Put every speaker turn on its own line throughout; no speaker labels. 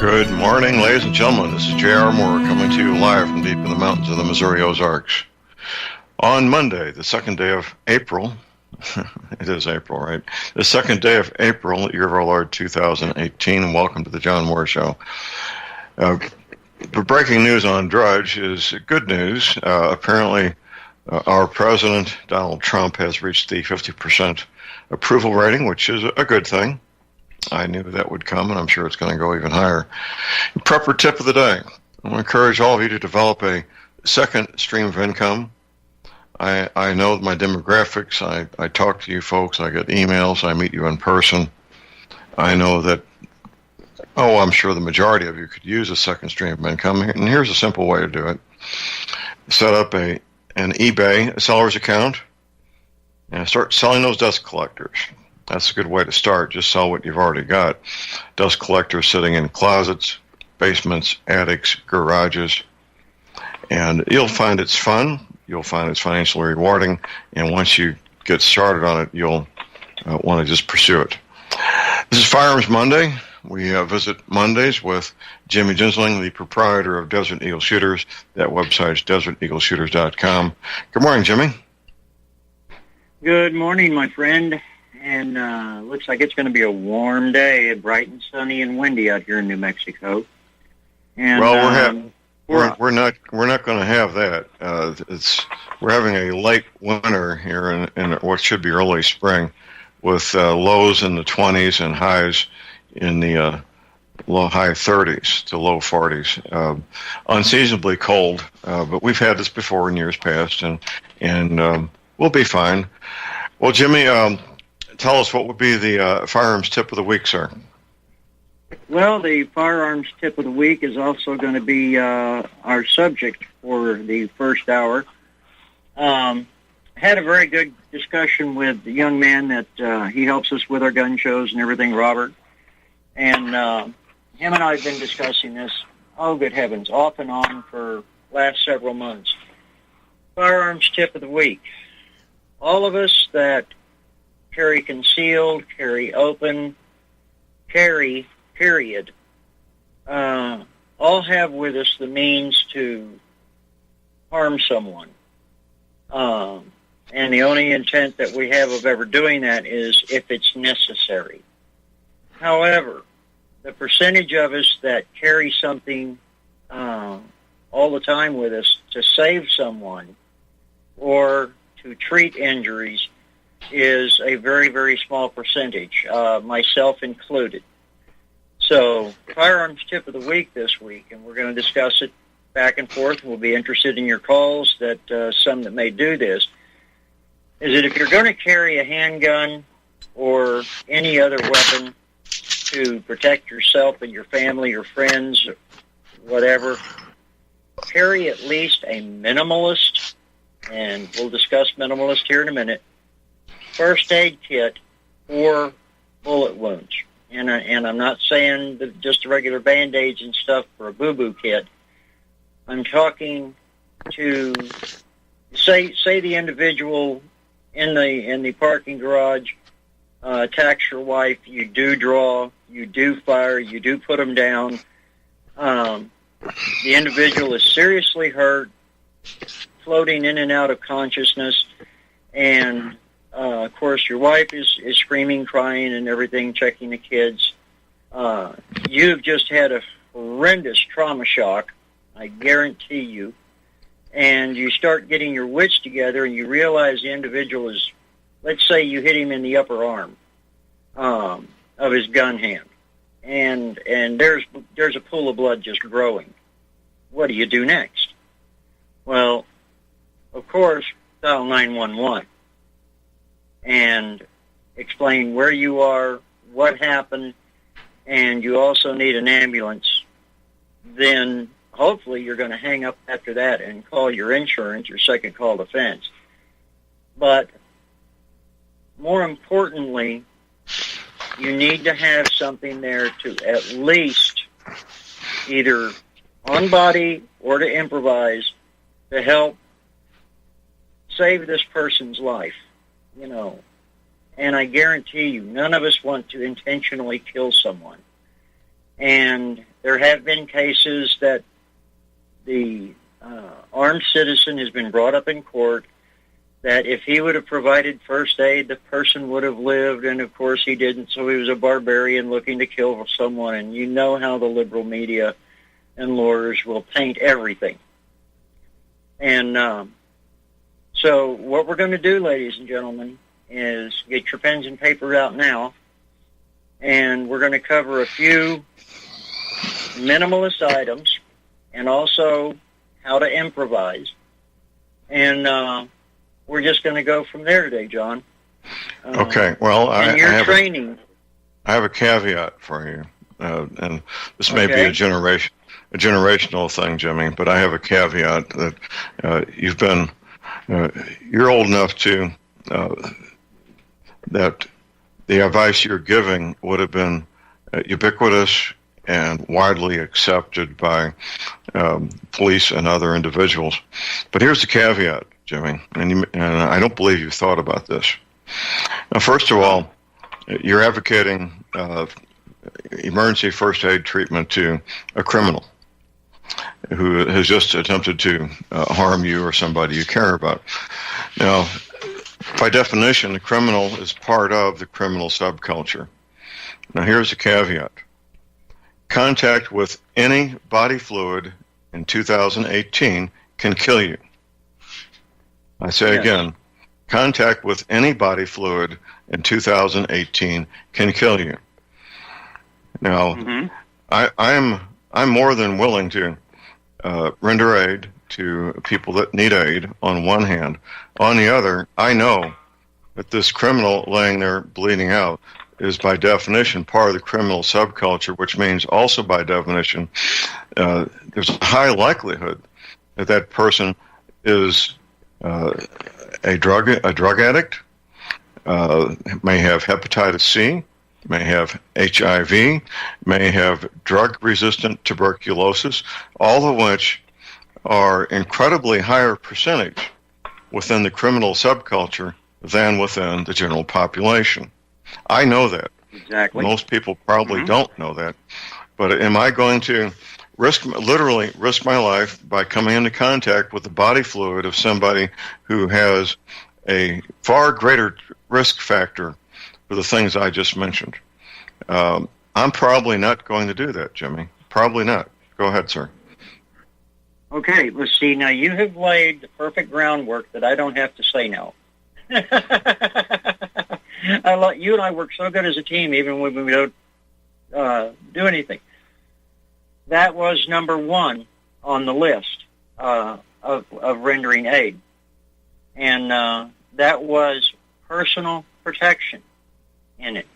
Good morning, ladies and gentlemen. This is J.R. Moore coming to you live from deep in the mountains of the Missouri Ozarks. On Monday, the second day of April, it is April, right? The second day of April, year of our Lord 2018, and welcome to the John Moore Show. The breaking news on Drudge is good news. Apparently, our president, Donald Trump, has reached the 50% approval rating, which is a good thing. I knew that would come, and I'm sure it's going to go even higher. Prepper tip of the day. I want to encourage all of you to develop a second stream of income. I know my demographics. I talk to you folks. I get emails. I meet you in person. I know that, I'm sure the majority of you could use a second stream of income. And here's a simple way to do it. Set up an eBay seller's account and start selling those dust collectors. That's a good way to start. Just sell what you've already got. Dust collectors sitting in closets, basements, attics, garages. And you'll find it's fun. You'll find it's financially rewarding. And once you get started on it, you'll want to just pursue it. This is Firearms Monday. We visit Mondays with Jimmy Ginsling, the proprietor of Desert Eagle Shooters. That website is deserteagleshooters.com. Good morning, Jimmy.
Good morning, my friend. And looks like it's going to be a warm day, bright and sunny and windy out here in New Mexico. And
well, we're not going to have that. We're having a late winter here in what should be early spring, with lows in the 20s and highs in the low high 30s to low 40s. Unseasonably cold, but we've had this before in years past, and we'll be fine. Well, Jimmy. Tell us, what would be the firearms tip of the week, sir?
Well, the firearms tip of the week is also going to be our subject for the first hour. Had a very good discussion with the young man that he helps us with our gun shows and everything, Robert. And him and I have been discussing this, oh, good heavens, off and on for last several months. Firearms tip of the week. All of us that carry concealed, carry open, carry, period, all have with us the means to harm someone. And the only intent that we have of ever doing that is if it's necessary. However, the percentage of us that carry something all the time with us to save someone or to treat injuries is a very, very small percentage, myself included. So, firearms tip of the week this week, and we're going to discuss it back and forth. We'll be interested in your calls, that some that may do this, is that if you're going to carry a handgun or any other weapon to protect yourself and your family, your friends, whatever, carry at least a minimalist, and we'll discuss minimalist here in a minute, first aid kit for bullet wounds. And I'm not saying just the regular Band-Aids and stuff for a boo-boo kit. I'm talking to, say the individual in the parking garage attacks your wife, you do draw, you do fire, you do put them down. The individual is seriously hurt, floating in and out of consciousness, and of course, your wife is screaming, crying, and everything, checking the kids. You've just had a horrendous trauma shock, I guarantee you. And you start getting your wits together, and you realize the individual is, let's say you hit him in the upper arm of his gun hand, and there's a pool of blood just growing. What do you do next? Well, of course, dial 911. And explain where you are, what happened, and you also need an ambulance. Then hopefully you're going to hang up after that and call your insurance, your second call defense. But more importantly, you need to have something there to at least either on body or to improvise to help save this person's life. You know, and I guarantee you, none of us want to intentionally kill someone. And there have been cases that the armed citizen has been brought up in court that if he would have provided first aid, the person would have lived, and of course he didn't, so he was a barbarian looking to kill someone. And you know how the liberal media and lawyers will paint everything. And so what we're going to do, ladies and gentlemen, is get your pens and paper out now, and we're going to cover a few minimalist items and also how to improvise. And we're just going to go from there today, John.
Okay. Well, I have a caveat for you, and this may be a generational thing, Jimmy. But I have a caveat that you're old enough to that the advice you're giving would have been ubiquitous and widely accepted by police and other individuals. But here's the caveat, Jimmy, and I don't believe you've thought about this. Now, first of all, you're advocating emergency first aid treatment to a criminal who has just attempted to harm you or somebody you care about. Now, by definition, the criminal is part of the criminal subculture. Now, here's the caveat. Contact with any body fluid in 2018 can kill you. I say again, contact with any body fluid in 2018 can kill you. Now, I'm more than willing to render aid to people that need aid on one hand. On the other, I know that this criminal laying there bleeding out is by definition part of the criminal subculture, which means also by definition there's a high likelihood that that person is a drug addict, may have hepatitis C, may have HIV, may have drug-resistant tuberculosis, all of which are incredibly higher percentage within the criminal subculture than within the general population. I know that.
Exactly.
Most people probably don't know that. But am I going to literally risk my life by coming into contact with the body fluid of somebody who has a far greater risk factor for the things I just mentioned? I'm probably not going to do that, Jimmy. Probably not. Go ahead, sir.
Okay, let's see. Now, you have laid the perfect groundwork that I don't have to say no. You and I work so good as a team, even when we don't do anything. That was number one on the list of rendering aid. And that was personal protection in it.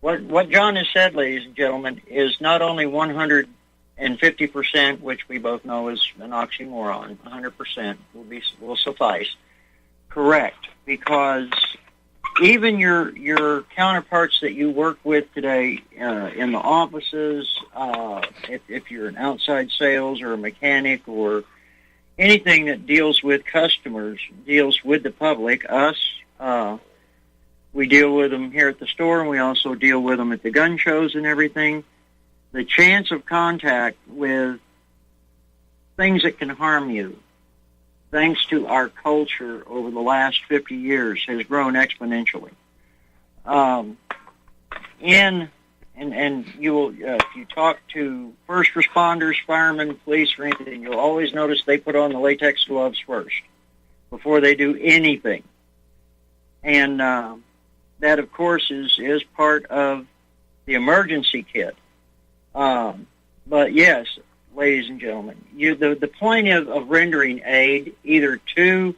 What John has said, ladies and gentlemen, is not only 150%, which we both know is an oxymoron, 100% will suffice, correct, because even your counterparts that you work with today in the offices, if you're an outside sales or a mechanic or anything that deals with customers, deals with the public, us, we deal with them here at the store, and we also deal with them at the gun shows and everything. The chance of contact with things that can harm you, thanks to our culture over the last 50 years, has grown exponentially. And you will, if you talk to first responders, firemen, police, or anything, you'll always notice they put on the latex gloves first before they do anything. And that, of course, is part of the emergency kit. But yes, ladies and gentlemen, the point of rendering aid either to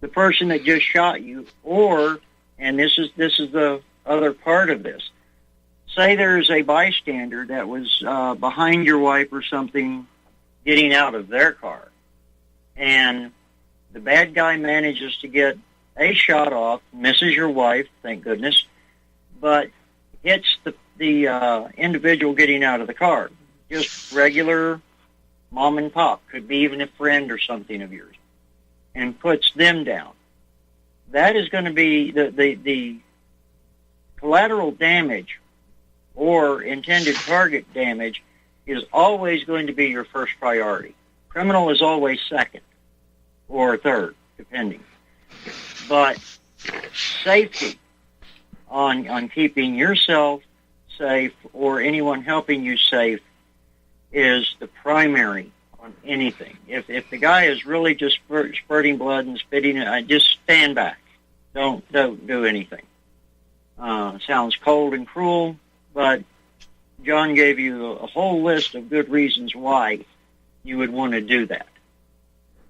the person that just shot you, or, and this is the other part of this, say there's a bystander that was behind your wife or something getting out of their car, and the bad guy manages to get a shot off, misses your wife, thank goodness, but hits the individual getting out of the car. Just regular mom and pop, could be even a friend or something of yours, and puts them down. That is going to be the collateral damage or intended target damage is always going to be your first priority. Criminal is always second or third, depending. But safety on keeping yourself safe or anyone helping you safe is the primary on anything. If the guy is really just spurting blood and spitting it, just stand back. Don't do anything. Sounds cold and cruel, but John gave you a whole list of good reasons why you would want to do that.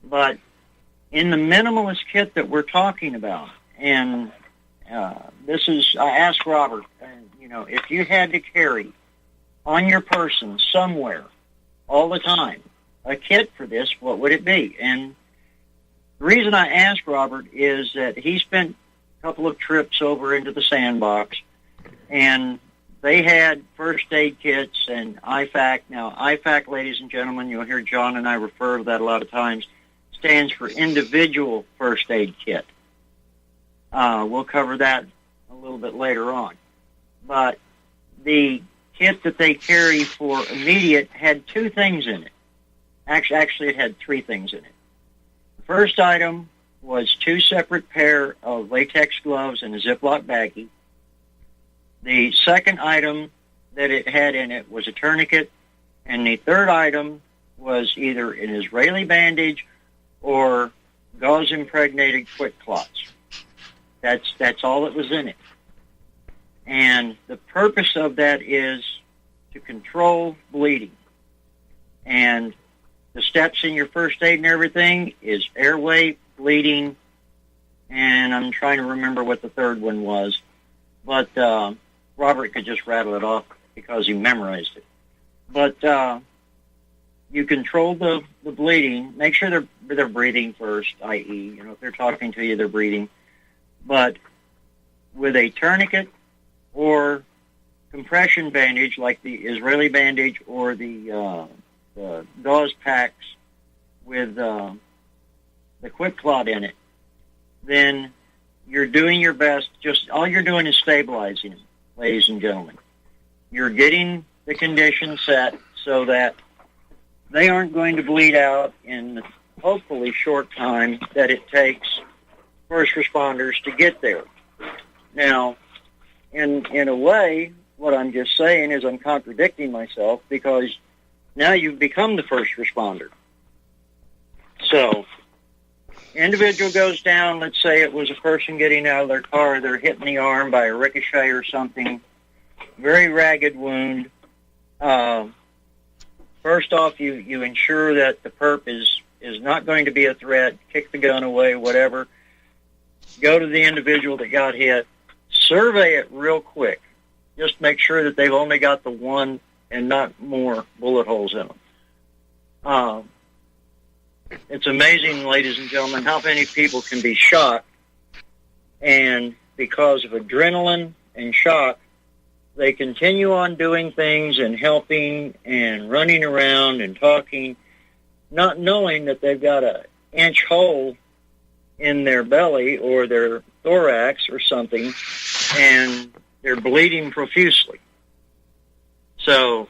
But in the minimalist kit that we're talking about, and I asked Robert, if you had to carry on your person somewhere all the time a kit for this, what would it be? And the reason I asked Robert is that he spent a couple of trips over into the sandbox, and they had first aid kits and IFAC. Now, IFAC, ladies and gentlemen, you'll hear John and I refer to that a lot of times, stands for individual first aid kit. We'll cover that a little bit later on. But the kit that they carry for immediate had two things in it. Actually, it had three things in it. The first item was two separate pair of latex gloves and a Ziploc baggie. The second item that it had in it was a tourniquet, and the third item was either an Israeli bandage or gauze-impregnated quick clots. That's all that was in it. And the purpose of that is to control bleeding. And the steps in your first aid and everything is airway, bleeding, and I'm trying to remember what the third one was. But Robert could just rattle it off because he memorized it. But you control the bleeding. Make sure they're breathing first, i.e., if they're talking to you, they're breathing. But with a tourniquet or compression bandage like the Israeli bandage or the gauze packs with the quick clot in it, then you're doing your best. Just all you're doing is stabilizing them, ladies and gentlemen. You're getting the condition set so that they aren't going to bleed out in the hopefully short time that it takes first responders to get there. Now, in a way, what I'm just saying is I'm contradicting myself because now you've become the first responder. So, individual goes down, let's say it was a person getting out of their car, they're hit in the arm by a ricochet or something, very ragged wound. First off, you ensure that the perp is not going to be a threat, kick the gun away, whatever. Go to the individual that got hit, survey it real quick. Just make sure that they've only got the one and not more bullet holes in them. It's amazing, ladies and gentlemen, how many people can be shot, and because of adrenaline and shock, they continue on doing things and helping and running around and talking, not knowing that they've got an inch hole in their belly or their thorax or something, and they're bleeding profusely. So,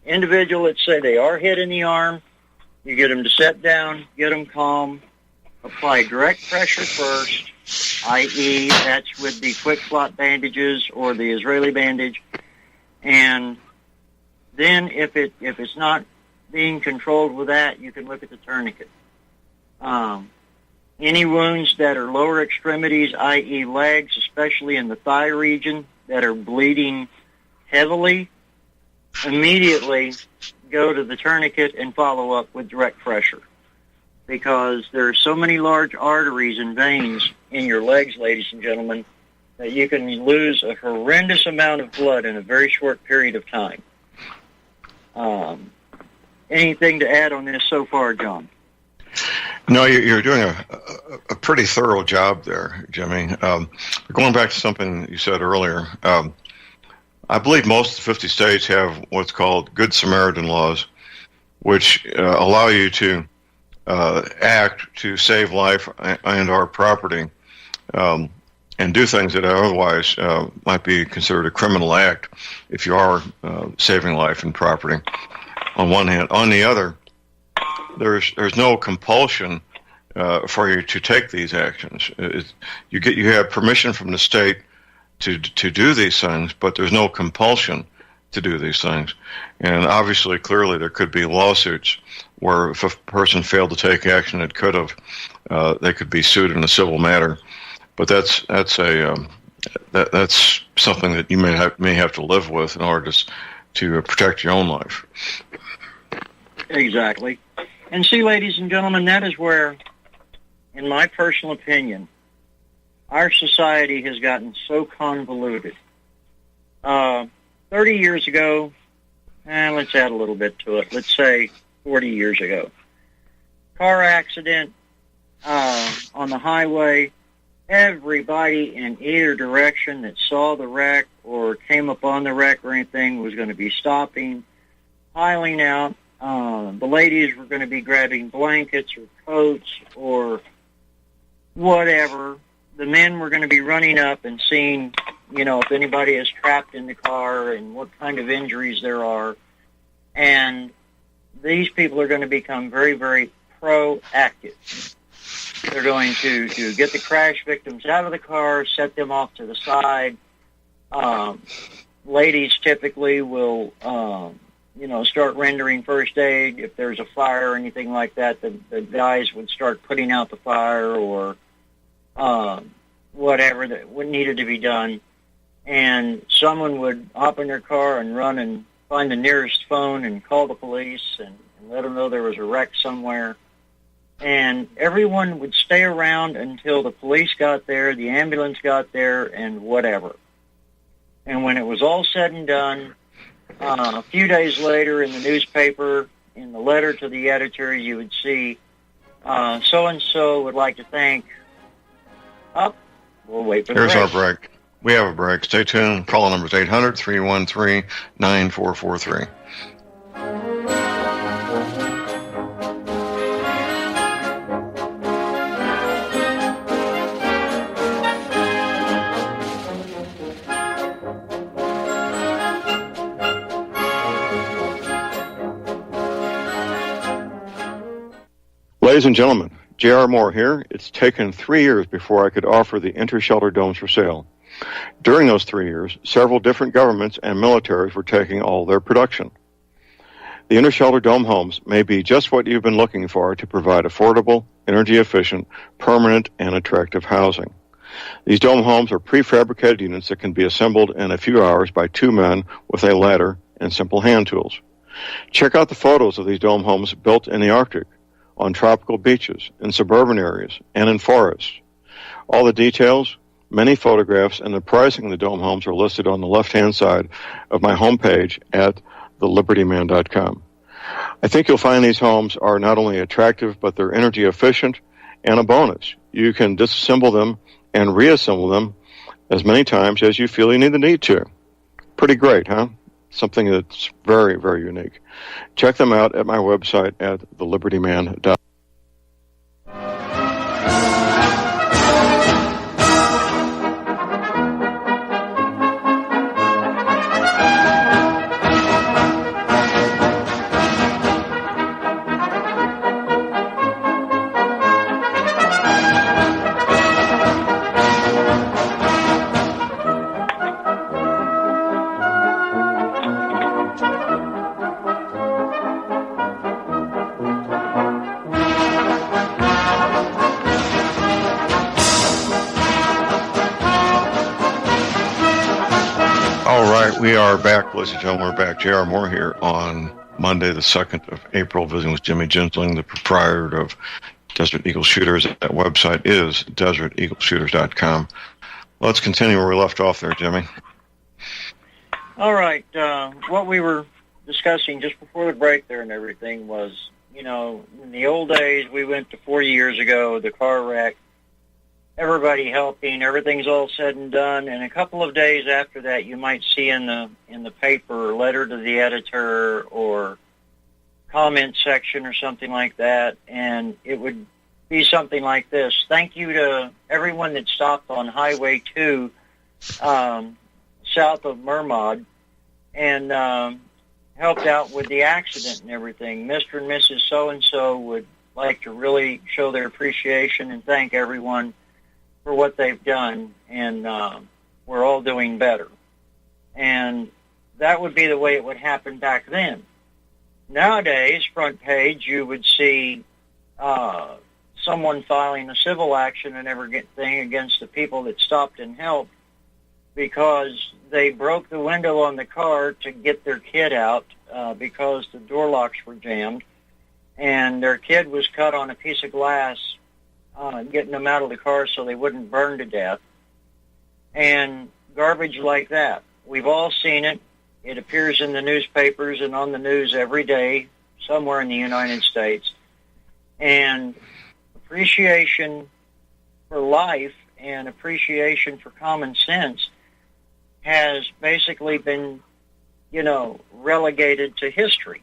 individual, let's say they are hit in the arm, you get them to sit down, get them calm, apply direct pressure first, i.e. that's with the quick clot bandages or the Israeli bandage, and then if it's not being controlled with that, you can look at the tourniquet. Any wounds that are lower extremities, i.e. legs, especially in the thigh region, that are bleeding heavily, immediately go to the tourniquet and follow up with direct pressure. Because there are so many large arteries and veins in your legs, ladies and gentlemen, that you can lose a horrendous amount of blood in a very short period of time. Anything to add on this so far, John?
No, you're doing a pretty thorough job there, Jimmy. Going back to something you said earlier, I believe most of the 50 states have what's called Good Samaritan laws, which allow you to act to save life and our property. and do things that otherwise might be considered a criminal act if you are saving life and property. On one hand, on the other, there's no compulsion for you to take these actions. You have permission from the state to do these things, but there's no compulsion to do these things. And obviously, clearly, there could be lawsuits where if a person failed to take action it could have, they could be sued in a civil matter. But that's something that you may have to live with in order to protect your own life.
Exactly. And see, ladies and gentlemen, that is where, in my personal opinion, our society has gotten so convoluted. 30 years ago, let's add a little bit to it. Let's say 40 years ago. Car accident on the highway. Everybody in either direction that saw the wreck or came upon the wreck or anything was going to be stopping, piling out. The ladies were going to be grabbing blankets or coats or whatever. The men were going to be running up and seeing, if anybody is trapped in the car and what kind of injuries there are. And these people are going to become very, very proactive. They're going to get the crash victims out of the car, set them off to the side. Ladies typically will, start rendering first aid. If there's a fire or anything like that, the guys would start putting out the fire or whatever that needed to be done. And someone would hop in their car and run and find the nearest phone and call the police and let them know there was a wreck somewhere. And everyone would stay around until the police got there, the ambulance got there, and whatever. And when it was all said and done, a few days later in the newspaper, in the letter to the editor, you would see, so-and-so would like to thank... we'll wait for the
Here's
break.
our break. We have a break. Stay tuned. Call number is 800-313-9443. Ladies and gentlemen, J.R. Moore here. It's taken 3 years before I could offer the inter-shelter domes for sale. During those 3 years, several different governments and militaries were taking all their production. The inter-shelter dome homes may be just what you've been looking for to provide affordable, energy-efficient, permanent, and attractive housing. These dome homes are prefabricated units that can be assembled in a few hours by 2 men with a ladder and simple hand tools. Check out the photos of these dome homes built in the Arctic, on tropical beaches, in suburban areas, and in forests. All the details, many photographs, and the pricing of the dome homes are listed on the left-hand side of my homepage at thelibertyman.com. I think you'll find these homes are not only attractive, but they're energy efficient, and a bonus. You can disassemble them and reassemble them as many times as you feel you need to. Pretty great, huh? Something that's very, very unique. Check them out at my website at thelibertyman.com. We are back, ladies and gentlemen. We're back. J.R. Moore here on Monday, the 2nd of April, visiting with Jimmy Gensling, the proprietor of Desert Eagle Shooters. That website is deserteagleshooters.com. Let's continue where we left off there, Jimmy.
All right. What we were discussing just before the break there and everything was, in the old days, we went to 40 years ago, the car wreck, everybody helping, everything's all said and done, and a couple of days after that you might see in the paper a letter to the editor or comment section or something like that, and it would be something like this. Thank you to everyone that stopped on Highway 2 south of Mermod and helped out with the accident and everything. Mr. and Mrs. So-and-so would like to really show their appreciation and thank everyone for what they've done, and we're all doing better. And that would be the way it would happen back then. Nowadays, front page, you would see someone filing a civil action and everything against the people that stopped and helped because they broke the window on the car to get their kid out because the door locks were jammed, and their kid was cut on a piece of glass getting them out of the car so they wouldn't burn to death, and garbage like that. We've all seen it. It appears in the newspapers and on the news every day somewhere in the United States. And appreciation for life and appreciation for common sense has basically been, relegated to history.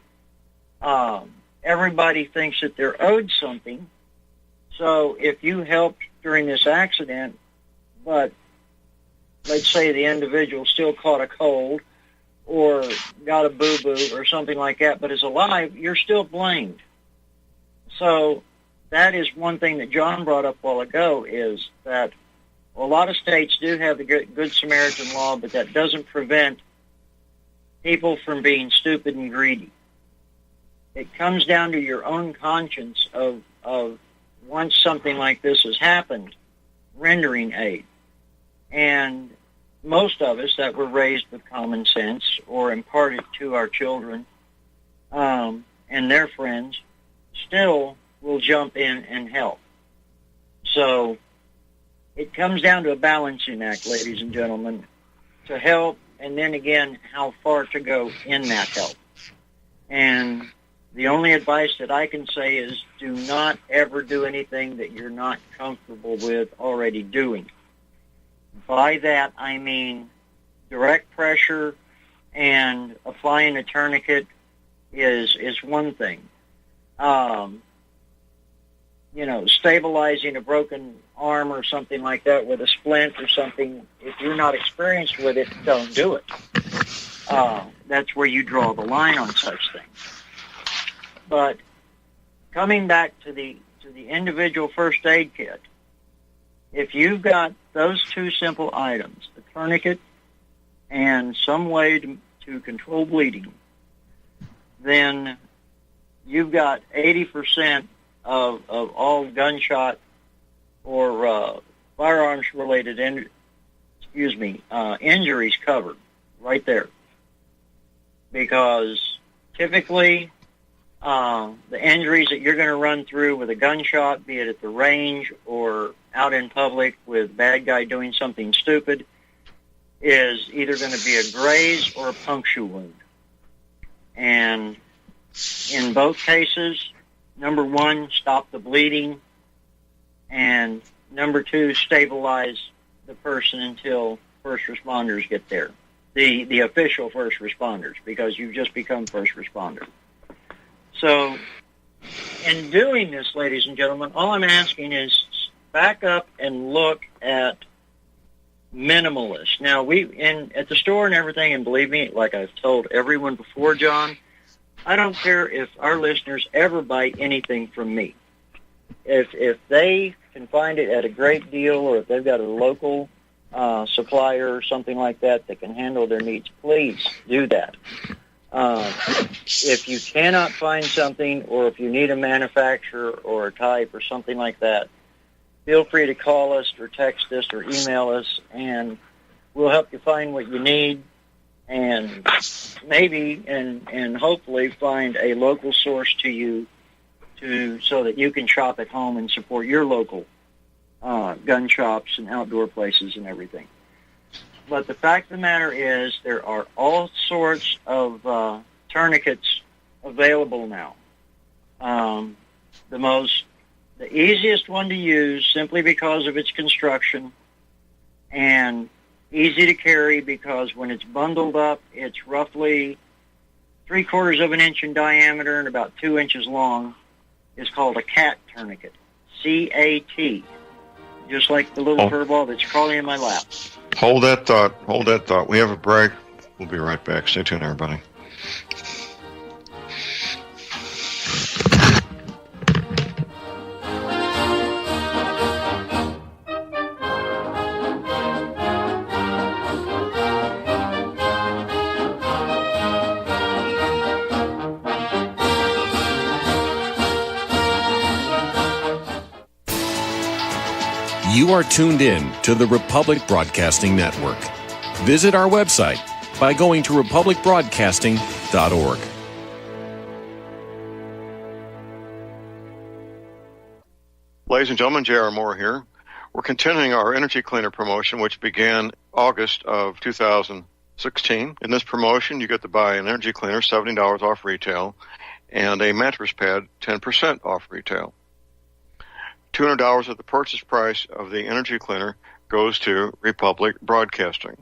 Everybody thinks that they're owed something. So if you helped during this accident, but let's say the individual still caught a cold or got a boo-boo or something like that, but is alive, you're still blamed. So that is one thing that John brought up a while ago, is that a lot of states do have the Good Samaritan law, but that doesn't prevent people from being stupid and greedy. It comes down to your own conscience of once something like this has happened, rendering aid. And most of us that were raised with common sense or imparted to our children and their friends still will jump in and help. So it comes down to a balancing act, ladies and gentlemen, to help, and then again, how far to go in that help. And the only advice that I can say is do not ever do anything that you're not comfortable with already doing. By that, I mean direct pressure and applying a tourniquet is one thing. Stabilizing a broken arm or something like that with a splint or something, if you're not experienced with it, don't do it. That's where you draw the line on such things. But coming back to the individual first aid kit, if you've got those two simple items, the tourniquet and some way to control bleeding, then you've got 80% of all gunshot or firearms-related injuries covered right there. Because typically the injuries that you're going to run through with a gunshot, be it at the range or out in public with a bad guy doing something stupid, is either going to be a graze or a puncture wound. And in both cases, number one, stop the bleeding, and number two, stabilize the person until first responders get there. The official first responders, because you've just become first responder. So in doing this, ladies and gentlemen, all I'm asking is back up and look at minimalists. Now, at the store and everything, and believe me, like I've told everyone before, John, I don't care if our listeners ever buy anything from me. If they can find it at a great deal, or if they've got a local supplier or something like that can handle their needs, please do that. If you cannot find something, or if you need a manufacturer or a type or something like that, feel free to call us or text us or email us, and we'll help you find what you need, and maybe and hopefully find a local source to you so that you can shop at home and support your local gun shops and outdoor places and everything. But the fact of the matter is there are all sorts of tourniquets available now. The easiest one to use, simply because of its construction, and easy to carry because when it's bundled up, it's roughly 3/4 of an inch in diameter and about 2 inches long, is called a cat tourniquet. C-A-T. Just like the little furball that's crawling in my lap.
Hold that thought. Hold that thought. We have a break. We'll be right back. Stay tuned, everybody.
You are tuned in to the Republic Broadcasting Network. Visit our website by going to republicbroadcasting.org.
Ladies and gentlemen, J.R. Moore here. We're continuing our Energy Cleaner promotion, which began August of 2016. In this promotion, you get to buy an energy cleaner, $70 off retail, and a mattress pad, 10% off retail. $200 of the purchase price of the energy cleaner goes to Republic Broadcasting.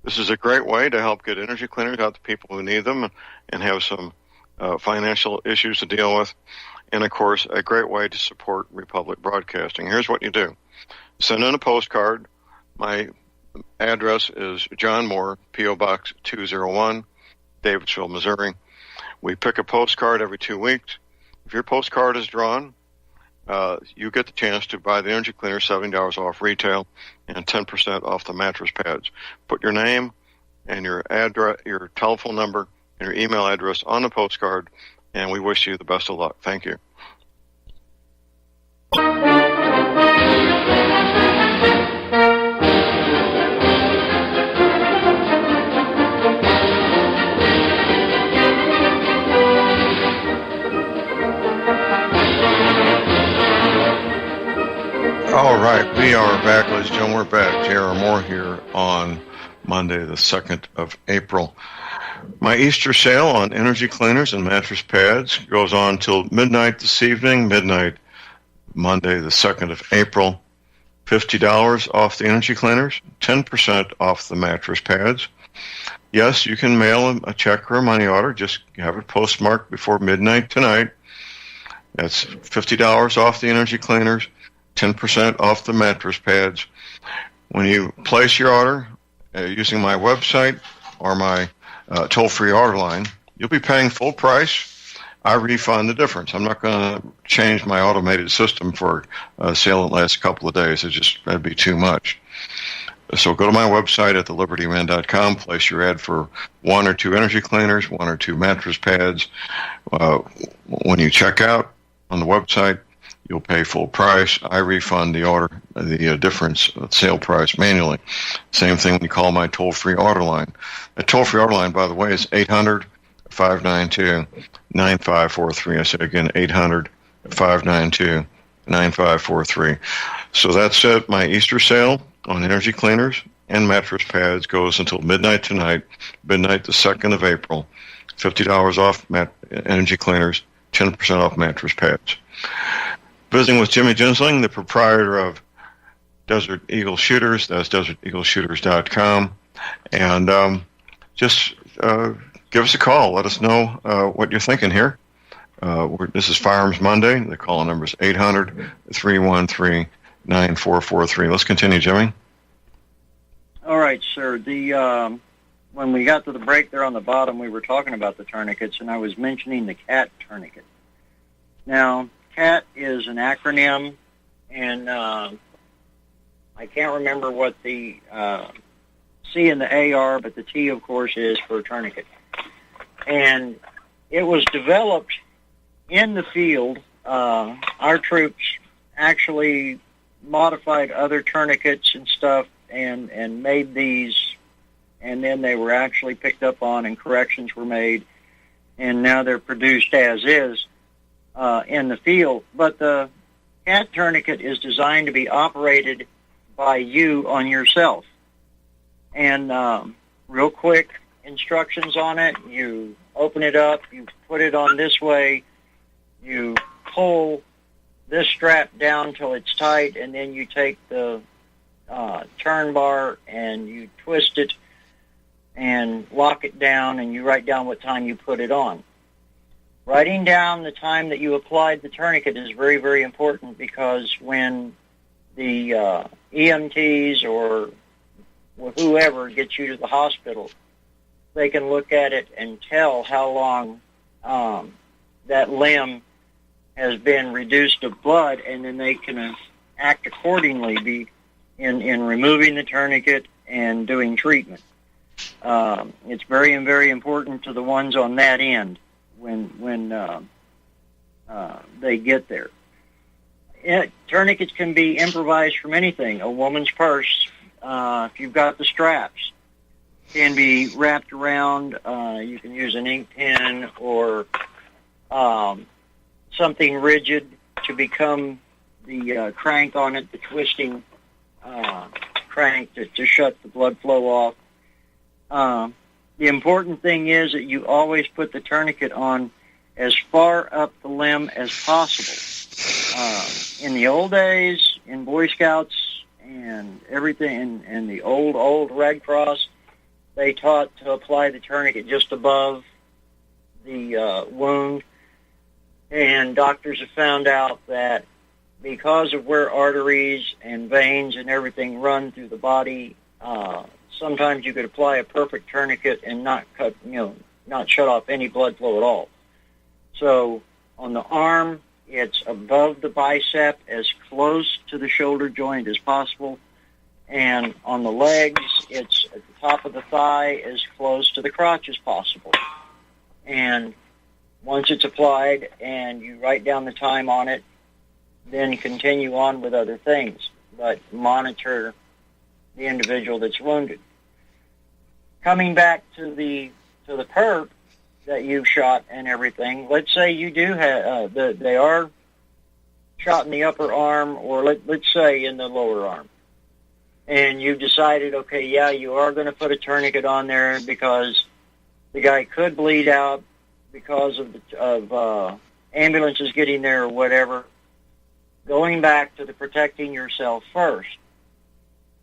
This is a great way to help get energy cleaners out to people who need them and have some financial issues to deal with. And, of course, a great way to support Republic Broadcasting. Here's what you do. Send in a postcard. My address is John Moore, P.O. Box 201, Davidsville, Missouri. We pick a postcard every 2 weeks. If your postcard is drawn, you get the chance to buy the energy cleaner, $70 off retail, and 10% off the mattress pads. Put your name and your address, your telephone number, and your email address on the postcard, and we wish you the best of luck. Thank you. All right, we are back, ladies and gentlemen. We're back. J.R. Moore here on Monday, the 2nd of April. My Easter sale on energy cleaners and mattress pads goes on till midnight this evening, midnight Monday, the 2nd of April. $50 off the energy cleaners, 10% off the mattress pads. Yes, you can mail a check or a money order. Just have it postmarked before midnight tonight. That's $50 off the energy cleaners, 10% off the mattress pads. When you place your order using my website or my toll-free order line, you'll be paying full price. I refund the difference. I'm not going to change my automated system for a sale that lasts a couple of days. That'd be too much. So go to my website at thelibertyman.com, place your ad for 1 or 2 energy cleaners, 1 or 2 mattress pads. When you check out on the website, you'll pay full price. I refund the order, the difference of sale price manually. Same thing when you call my toll-free order line. The toll-free order line, by the way, is 800-592-9543. I said again, 800-592-9543. So that's it. My Easter sale on energy cleaners and mattress pads goes until midnight tonight, midnight the 2nd of April. $50 off energy cleaners, 10% off mattress pads. Visiting with Jimmy Ginsling, the proprietor of Desert Eagle Shooters. That's deserteagleshooters.com. And just give us a call. Let us know what you're thinking here. This is Firearms Monday. The call number is 800-313-9443. Let's continue, Jimmy.
All right, sir. When we got to the break there on the bottom, we were talking about the tourniquets, and I was mentioning the CAT tourniquet. Now, CAT is an acronym, and I can't remember what the C and the A are, but the T, of course, is for tourniquet. And it was developed in the field. Our troops actually modified other tourniquets and stuff and made these, and then they were actually picked up on and corrections were made, and now they're produced as is. In the field, but the CAT tourniquet is designed to be operated by you on yourself. And real quick instructions on it. You open it up, you put it on this way, you pull this strap down till it's tight, and then you take the turn bar and you twist it and lock it down, and you write down what time you put it on. Writing down the time that you applied the tourniquet is very, very important, because when the EMTs or whoever gets you to the hospital, they can look at it and tell how long that limb has been reduced to blood, and then they can act accordingly in removing the tourniquet and doing treatment. It's very, very important to the ones on that end when they get there. Tourniquets can be improvised from anything. A woman's purse, if you've got the straps, can be wrapped around. You can use an ink pen or something rigid to become the crank on it, the twisting crank to shut the blood flow off. The important thing is that you always put the tourniquet on as far up the limb as possible. In the old days, in Boy Scouts and everything, and the old Red Cross, they taught to apply the tourniquet just above the wound. And doctors have found out that because of where arteries and veins and everything run through the body, sometimes you could apply a perfect tourniquet and not shut off any blood flow at all. So on the arm, it's above the bicep, as close to the shoulder joint as possible. And on the legs, it's at the top of the thigh, as close to the crotch as possible. And once it's applied and you write down the time on it, then continue on with other things, but monitor the individual that's wounded. Coming back to the perp that you've shot and everything, let's say you do have they are shot in the upper arm, or let's say in the lower arm, and you've decided, okay, yeah, you are going to put a tourniquet on there because the guy could bleed out because of ambulances getting there or whatever. Going back to the protecting yourself first.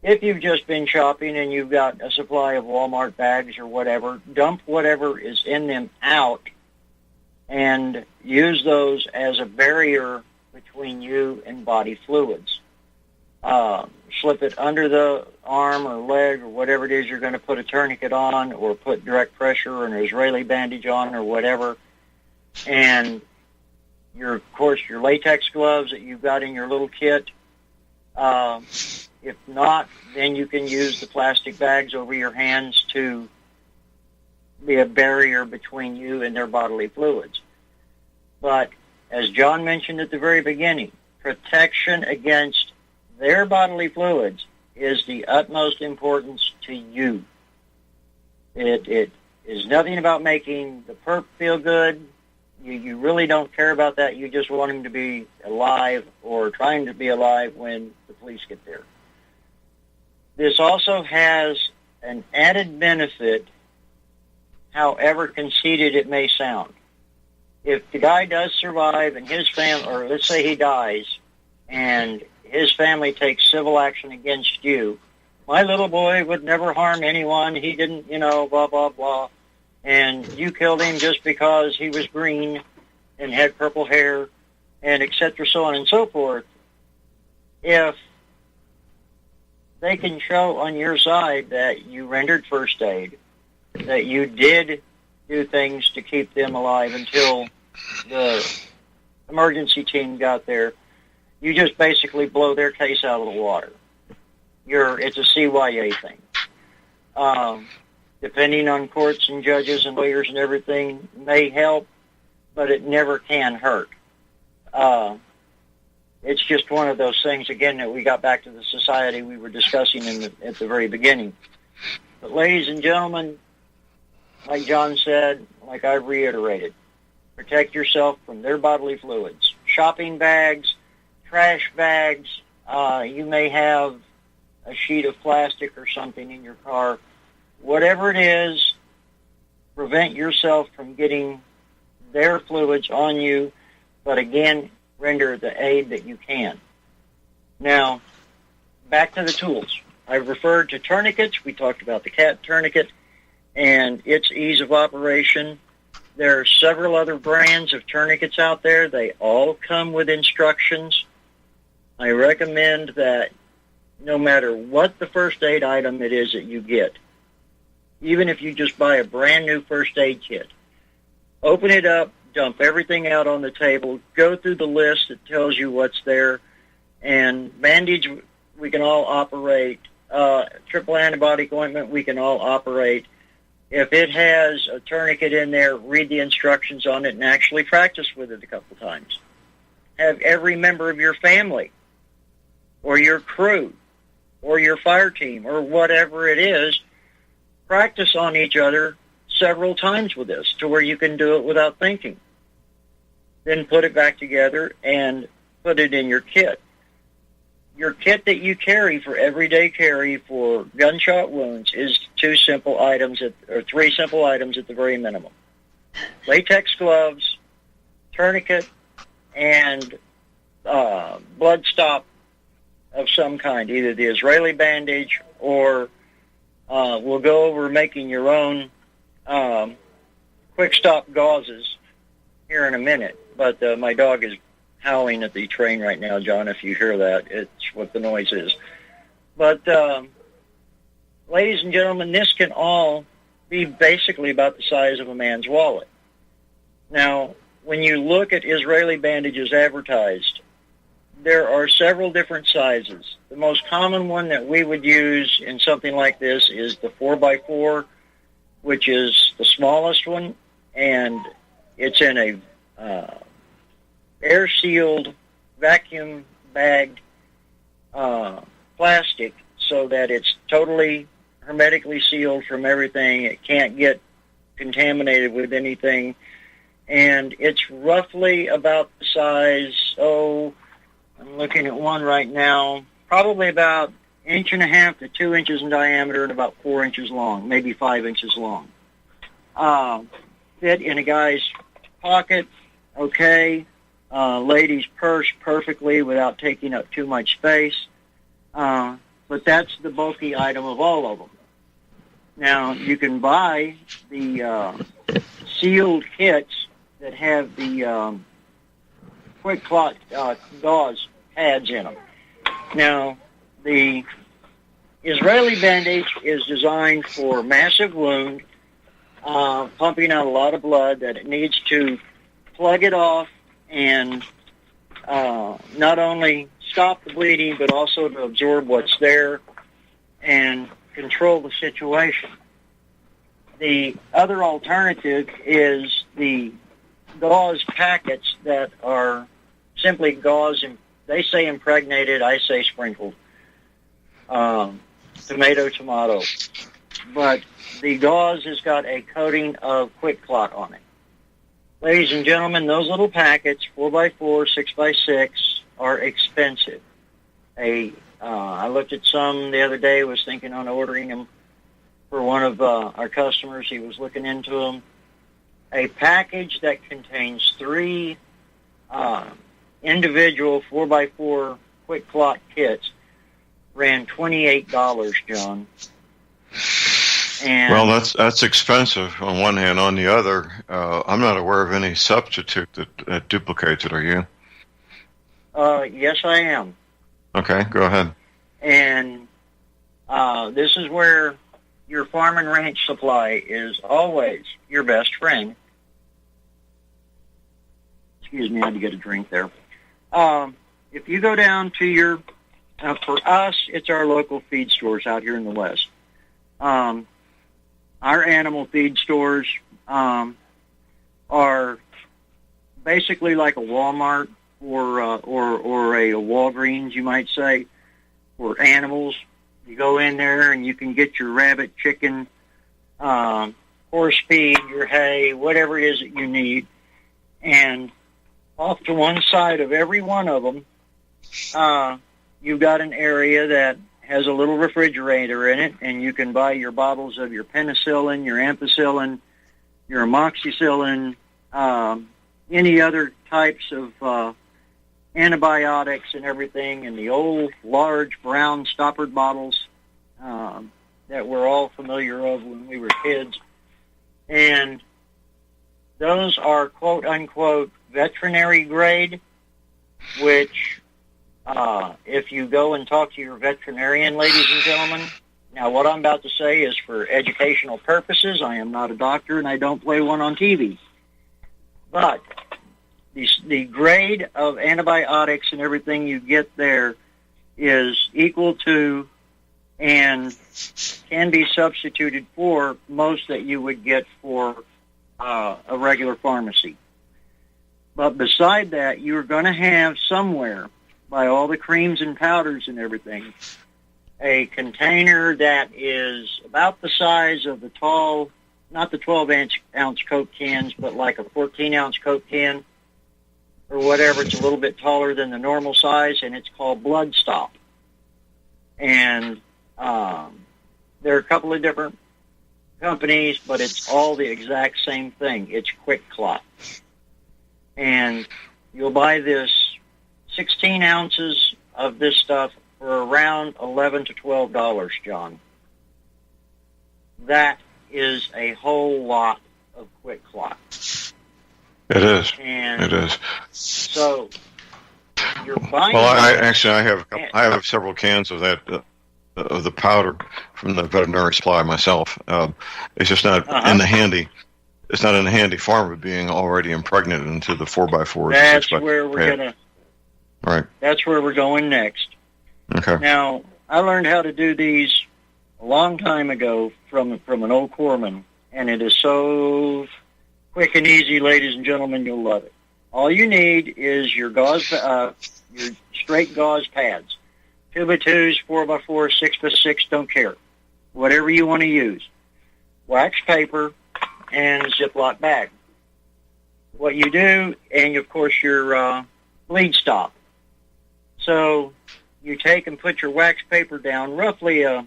If you've just been shopping and you've got a supply of Walmart bags or whatever, dump whatever is in them out and use those as a barrier between you and body fluids. Slip it under the arm or leg or whatever it is you're going to put a tourniquet on, or put direct pressure or an Israeli bandage on or whatever. And of course, your latex gloves that you've got in your little kit. If not, then you can use the plastic bags over your hands to be a barrier between you and their bodily fluids. But as John mentioned at the very beginning, protection against their bodily fluids is the utmost importance to you. It is nothing about making the perp feel good. You really don't care about that. You just want him to be alive, or trying to be alive, when the police get there. This also has an added benefit, however conceited it may sound. If the guy does survive and his family, or let's say he dies, and his family takes civil action against you, my little boy would never harm anyone. He didn't, blah, blah, blah. And you killed him just because he was green and had purple hair, and et cetera, so on and so forth. If they can show on your side that you rendered first aid, that you did do things to keep them alive until the emergency team got there, you just basically blow their case out of the water. It's a CYA thing. Depending on courts and judges and lawyers and everything, may help, but it never can hurt. It's just one of those things, again, that we got back to the society we were discussing at the very beginning. But ladies and gentlemen, like John said, like I've reiterated, protect yourself from their bodily fluids. Shopping bags, trash bags, you may have a sheet of plastic or something in your car. Whatever it is, prevent yourself from getting their fluids on you, but again, render the aid that you can. Now, back to the tools. I've referred to tourniquets. We talked about the cat tourniquet and its ease of operation. There are several other brands of tourniquets out there. They all come with instructions. I recommend that no matter what the first aid item it is that you get, even if you just buy a brand new first aid kit, open it up, dump everything out on the table, go through the list that tells you what's there, and bandage we can all operate, triple antibiotic ointment we can all operate. If it has a tourniquet in there, read the instructions on it and actually practice with it a couple times. Have every member of your family or your crew or your fire team or whatever it is practice on each other several times with this to where you can do it without thinking. Then put it back together and put it in your kit. Your kit that you carry for everyday carry for gunshot wounds is three simple items at the very minimum. Latex gloves, tourniquet, and blood stop of some kind, either the Israeli bandage or we'll go over making your own quick stop gauzes here in a minute. But my dog is howling at the train right now, John. If you hear that, it's what the noise is. But ladies and gentlemen, this can all be basically about the size of a man's wallet. Now, when you look at Israeli bandages advertised, there are several different sizes. The most common one that we would use in something like this is the 4x4, which is the smallest one, and it's in a air-sealed, vacuum-bagged plastic so that it's totally hermetically sealed from everything. It can't get contaminated with anything. And it's roughly about the size, I'm looking at one right now, probably about 1.5 to 2 inches in diameter and about 4 inches long, maybe 5 inches long. Fit in a guy's pocket, okay. Lady's purse perfectly without taking up too much space. But that's the bulky item of all of them. Now, you can buy the sealed kits that have the quick clot gauze pads in them. Now, the Israeli bandage is designed for massive wound, pumping out a lot of blood that it needs to plug it off and not only stop the bleeding, but also to absorb what's there and control the situation. The other alternative is the gauze packets that are simply gauze, and they say impregnated, I say sprinkled. Tomato. But the gauze has got a coating of quick clot on it. Ladies and gentlemen, those little packets, 4x4, 6x6, are expensive. I looked at some the other day, was thinking on ordering them for one of our customers. He was looking into them. A package that contains 3 individual 4x4 quick clot kits ran $28, John. And
well, that's expensive on one hand. On the other, I'm not aware of any substitute that duplicates it. Are you?
Yes, I am.
Okay, go ahead.
And this is where your farm and ranch supply is always your best friend. Excuse me, I had to get a drink there. If you go down to your, for us, it's our local feed stores out here in the West. Our animal feed stores are basically like a Walmart or a Walgreens, you might say, for animals. You go in there and you can get your rabbit, chicken, horse feed, your hay, whatever it is that you need. And off to one side of every one of them, you've got an area that has a little refrigerator in it, and you can buy your bottles of your penicillin, your ampicillin, your amoxicillin, any other types of antibiotics and everything in the old, large, brown stoppered bottles that we're all familiar of when we were kids. And Those are quote-unquote veterinary grade, which if you go and talk to your veterinarian, ladies and gentlemen, now what I'm about to say is for educational purposes. I am not a doctor and I don't play one on TV. But the grade of antibiotics and everything you get there is equal to and can be substituted for most that you would get for a regular pharmacy. But beside that, you're going to have somewhere, by all the creams and powders and everything, a container that is about the size of the tall, not the 12-ounce Coke cans, but like a 14-ounce Coke can or whatever. It's a little bit taller than the normal size, and it's called Blood Stop. And there are a couple of different companies, but it's all the exact same thing. It's Quick Clot. And you'll buy this 16 ounces of this stuff for around $11 to $12, John. That is a whole lot of Quick Clot.
It is.
And
it is.
So you're buying.
Well, I have several cans of that of the powder from the veterinary supply myself. It's just not in the handy. It's not in the handy form of being already impregnated into the 4x4s.
That's where we're gonna.
Right.
That's where we're going next.
Okay.
Now, I learned how to do these a long time ago from an old corpsman, and it is so quick and easy, ladies and gentlemen. You'll love it. All you need is your gauze, your straight gauze pads, 2x2s, 4x4s, 6x6. Don't care, whatever you want to use. Wax paper and Ziploc bag. What you do, and of course your bleed stop. So you take and put your wax paper down, roughly a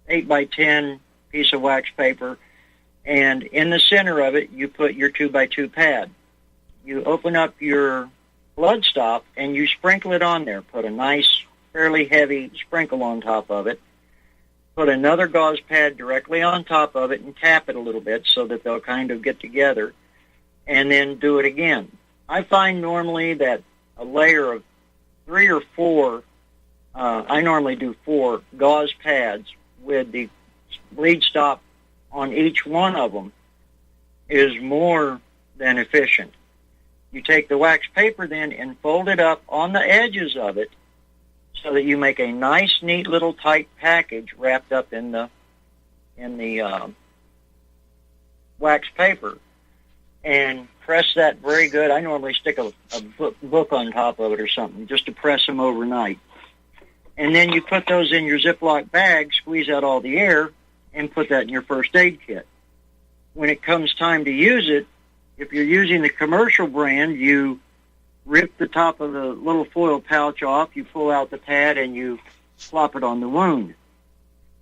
8x10 piece of wax paper, and in the center of it you put your 2x2 pad. You open up your blood stop and you sprinkle it on there. Put a nice, fairly heavy sprinkle on top of it. Put another gauze pad directly on top of it and tap it a little bit so that they'll kind of get together, and then do it again. I find normally that a layer of 3 or 4, I normally do 4 gauze pads with the bleed stop on each one of them is more than efficient. You take the wax paper then and fold it up on the edges of it so that you make a nice, neat little tight package wrapped up in the wax paper, and press that very good. I normally stick a book on top of it or something just to press them overnight. And then you put those in your Ziploc bag, squeeze out all the air, and put that in your first aid kit. When it comes time to use it, if you're using the commercial brand, you rip the top of the little foil pouch off, you pull out the pad, and you plop it on the wound.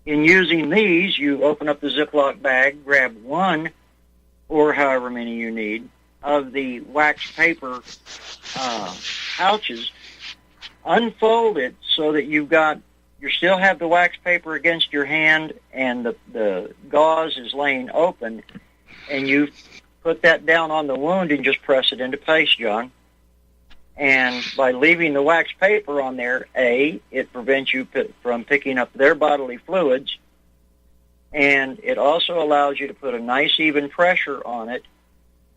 In using these, you open up the Ziploc bag, grab one, or however many you need, of the wax paper pouches, unfold it so that you still have the wax paper against your hand and the gauze is laying open, and you put that down on the wound and just press it into place, John. And by leaving the wax paper on there, it prevents you from picking up their bodily fluids, and it also allows you to put a nice even pressure on it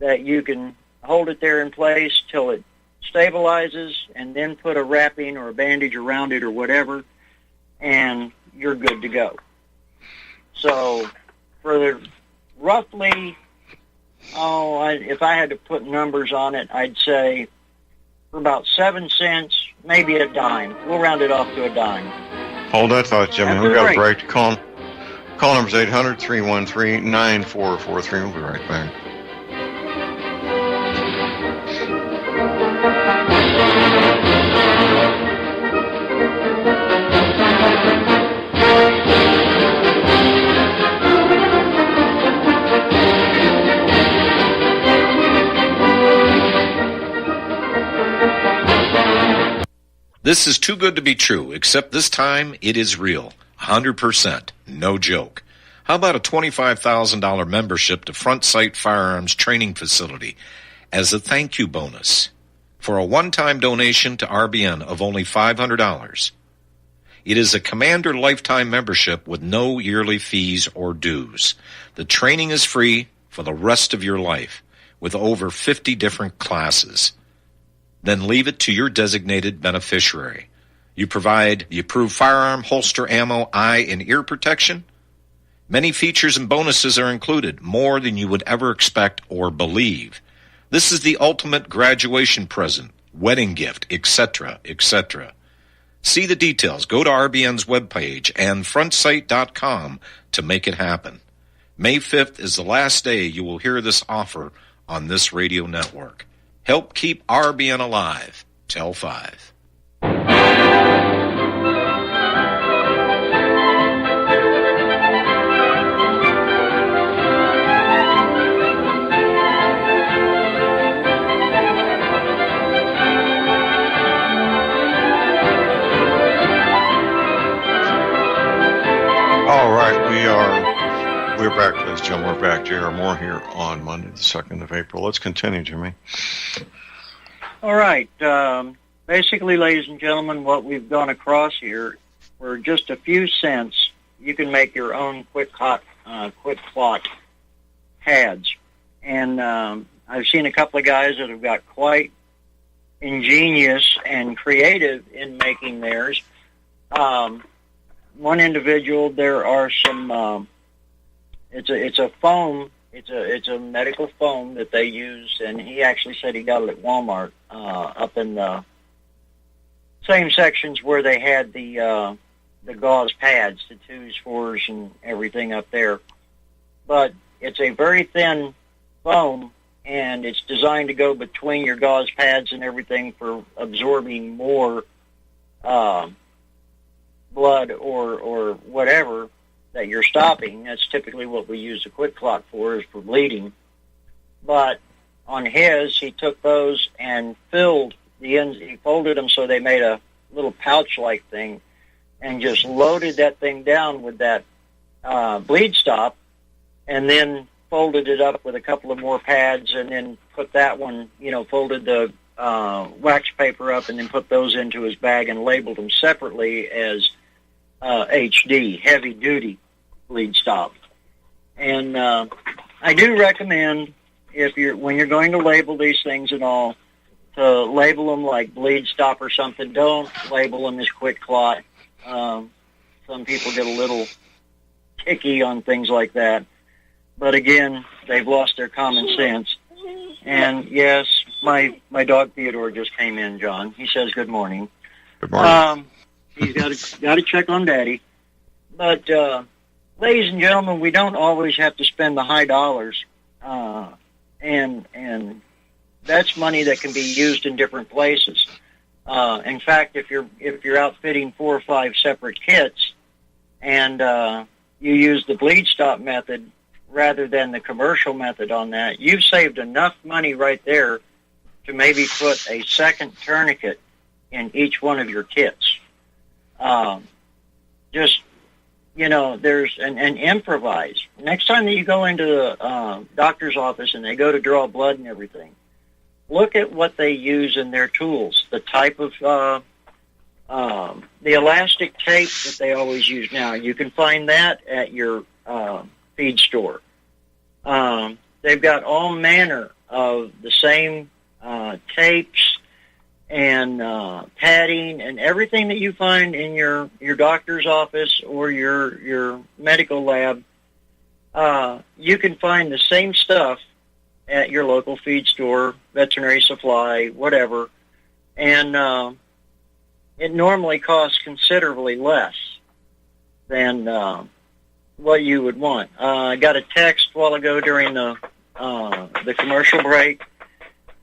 that you can hold it there in place till it stabilizes, and then put a wrapping or a bandage around it or whatever, and you're good to go. So for the roughly, if I had to put numbers on it, I'd say for about 7 cents, maybe a dime. We'll round it off to a dime.
Hold that thought, Jimmy. We've got a break. Call number's 800-313-9443. We'll be right back.
This is too good to be true, except this time it is real. 100%. No joke.
How about a $25,000 membership to Front Sight Firearms Training Facility as a thank you bonus for a one-time donation to RBN of only $500? It is a Commander lifetime membership with no yearly fees or dues. The training is free for the rest of your life with over 50 different classes. Then leave it to your designated beneficiary. You provide the approved firearm, holster, ammo, eye, and ear protection. Many features and bonuses are included, more than you would ever expect or believe. This is the ultimate graduation present, wedding gift, etc., etc. See the details. Go to RBN's webpage and frontsight.com to make it happen. May 5th is the last day you will hear this offer on this radio network. Help keep RBN alive. Tell 5.
All right, we're back, ladies and gentlemen. We're back. J.R. Moore here on Monday, the 2nd of April. Let's continue, Jimmy.
All right. Basically, ladies and gentlemen, what we've gone across here, for just a few cents, you can make your own quick clot pads. And I've seen a couple of guys that have got quite ingenious and creative in making theirs. One individual, there are some. It's a foam. It's a medical foam that they use, and he actually said he got it at Walmart, up in the same sections where they had the gauze pads, the 2s, 4s, and everything up there. But it's a very thin foam, and it's designed to go between your gauze pads and everything for absorbing more blood or whatever that you're stopping. That's typically what we use a quick clot for, is for bleeding. But on his, he took those and filled the ends. He folded them so they made a little pouch-like thing, and just loaded that thing down with that bleed stop, and then folded it up with a couple of more pads, and then put that one, folded the wax paper up, and then put those into his bag and labeled them separately as HD, heavy duty bleed stop. And I do recommend, when you're going to label these things and all, to label them like bleed stop or something. Don't label them as quick clot. Some people get a little ticky on things like that. But again, they've lost their common sense. And yes, my dog Theodore just came in, John. He says good morning.
Good morning.
He's got to check on Daddy. But ladies and gentlemen, we don't always have to spend the high dollars, and that's money that can be used in different places. In fact, if you're outfitting 4 or 5 separate kits, and you use the bleed stop method rather than the commercial method on that, you've saved enough money right there to maybe put a second tourniquet in each one of your kits. There's an improvise. Next time that you go into the doctor's office and they go to draw blood and everything, look at what they use in their tools, the type of the elastic tape that they always use now. You can find that at your feed store. They've got all manner of the same tapes and padding and everything that you find in your doctor's office or your medical lab. You can find the same stuff at your local feed store, veterinary supply, whatever, and it normally costs considerably less than what you would want. I got a text a while ago during the commercial break.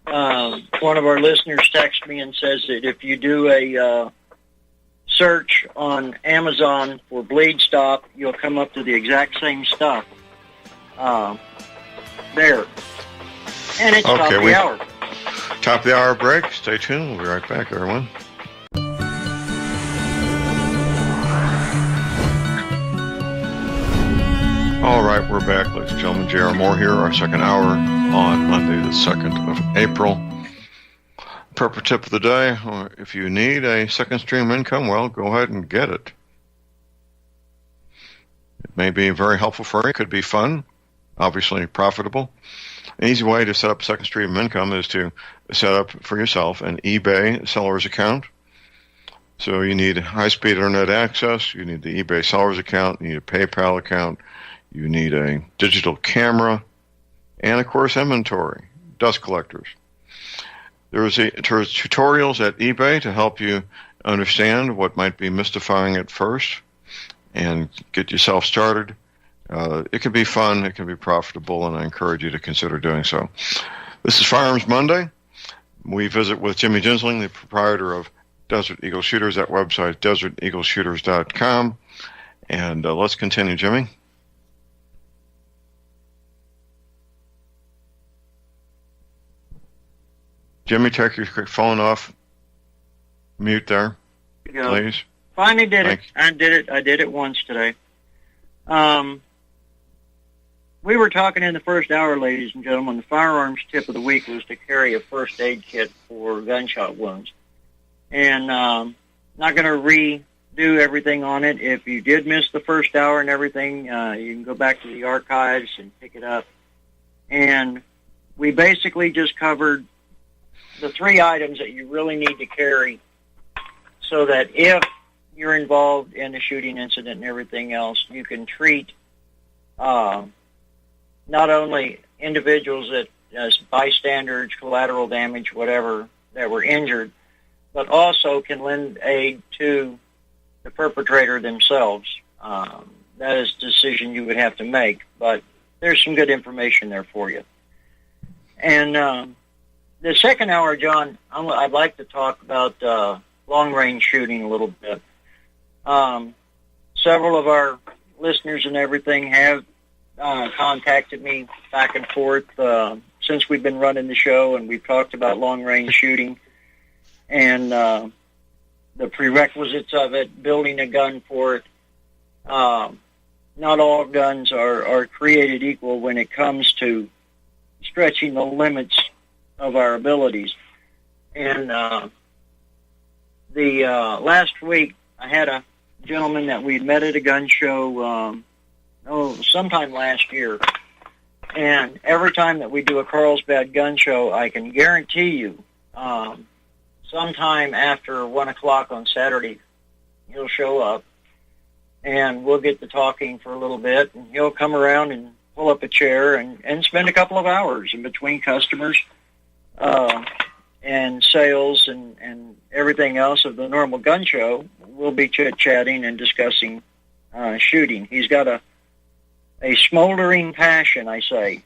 One of our listeners texted me and says that if you do a search on Amazon for bleed stop, you'll come up to the exact same stuff there. And it's top of the hour.
Top of the hour break. Stay tuned. We'll be right back, everyone. All right, we're back, ladies and gentlemen. J.R. Moore here, our second hour on Monday, the 2nd of April. Purple tip of the day, if you need a second stream income, well, go ahead and get it. It may be very helpful for you. It could be fun, obviously profitable. An easy way to set up a second stream of income is to set up for yourself an eBay seller's account. So you need high-speed internet access, you need the eBay seller's account, you need a PayPal account, you need a digital camera, and, of course, inventory, dust collectors. There's tutorials at eBay to help you understand what might be mystifying at first and get yourself started. It can be fun, it can be profitable, and I encourage you to consider doing so. This is Firearms Monday. We visit with Jimmy Ginsling, the proprietor of Desert Eagle Shooters, that website, deserteagleshooters.com. And let's continue, Jimmy. Jimmy, take your phone off mute there, please.
Finally did it. I did it once today. We were talking in the first hour, ladies and gentlemen. The firearms tip of the week was to carry a first aid kit for gunshot wounds. And not going to redo everything on it. If you did miss the first hour and everything, you can go back to the archives and pick it up. And we basically just covered the 3 items that you really need to carry so that if you're involved in a shooting incident and everything else, you can treat not only individuals that as bystanders, collateral damage, whatever, that were injured, but also can lend aid to the perpetrator themselves. That is a decision you would have to make, but there's some good information there for you. And the second hour, John, I'd like to talk about long-range shooting a little bit. Several of our listeners and everything have contacted me back and forth since we've been running the show, and we've talked about long-range shooting and the prerequisites of it, building a gun for it. Not all guns are created equal when it comes to stretching the limits of our abilities. And the last week, I had a gentleman that we'd met at a gun show sometime last year. And every time that we do a Carlsbad gun show, I can guarantee you sometime after 1 o'clock on Saturday, he'll show up, and we'll get to talking for a little bit, and he'll come around and pull up a chair and spend a couple of hours in between customers and sales and everything else of the normal gun show. We'll be chit-chatting and discussing shooting. He's got a smoldering passion, I say,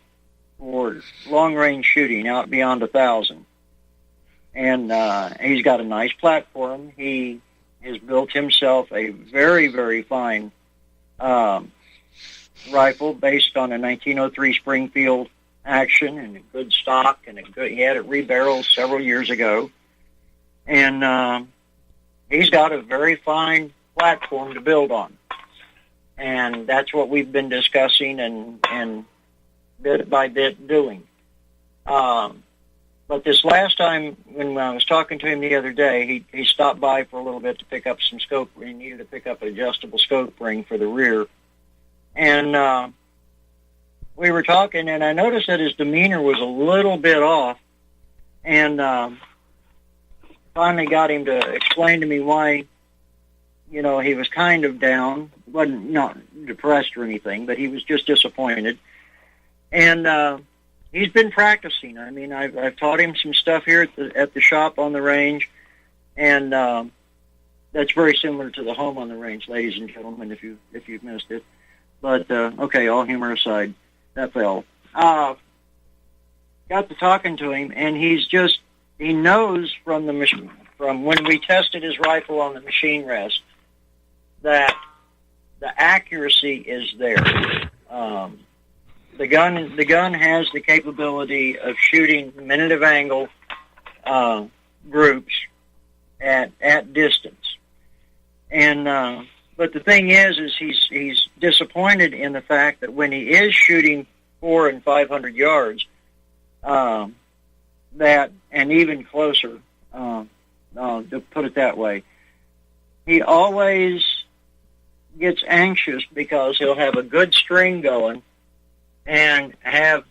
for long-range shooting out beyond 1,000. And he's got a nice platform. He has built himself a very, very fine rifle based on a 1903 Springfield action and a good stock, and he had it rebarreled several years ago. And he's got a very fine platform to build on. And that's what we've been discussing and bit by bit doing. But this last time, when I was talking to him the other day, he stopped by for a little bit to pick up some scope. He needed to pick up an adjustable scope ring for the rear. And we were talking, and I noticed that his demeanor was a little bit off. And finally got him to explain to me why, he was kind of down. Wasn't not depressed or anything, but he was just disappointed. And he's been practicing. I mean, I've taught him some stuff here at the shop on the range, and that's very similar to the home on the range, ladies and gentlemen, if you've missed it. But okay, all humor aside, that fell. Got to talking to him, and he knows from when we tested his rifle on the machine rest that the accuracy is there. The gun has the capability of shooting minute of angle groups at distance. And But the thing is he's disappointed in the fact that when he is shooting 400 and 500 yards, that and even closer, to put it that way, he always gets anxious because he'll have a good string going and have,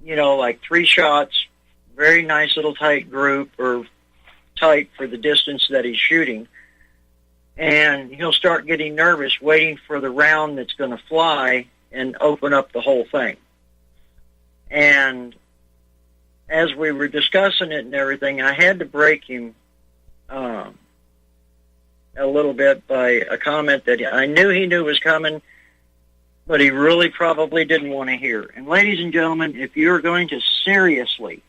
like 3 shots, very nice little tight group or tight for the distance that he's shooting. And he'll start getting nervous waiting for the round that's going to fly and open up the whole thing. And as we were discussing it and everything, I had to break him a little bit by a comment that I knew he knew was coming, but he really probably didn't want to hear. And ladies and gentlemen, if you're going to seriously,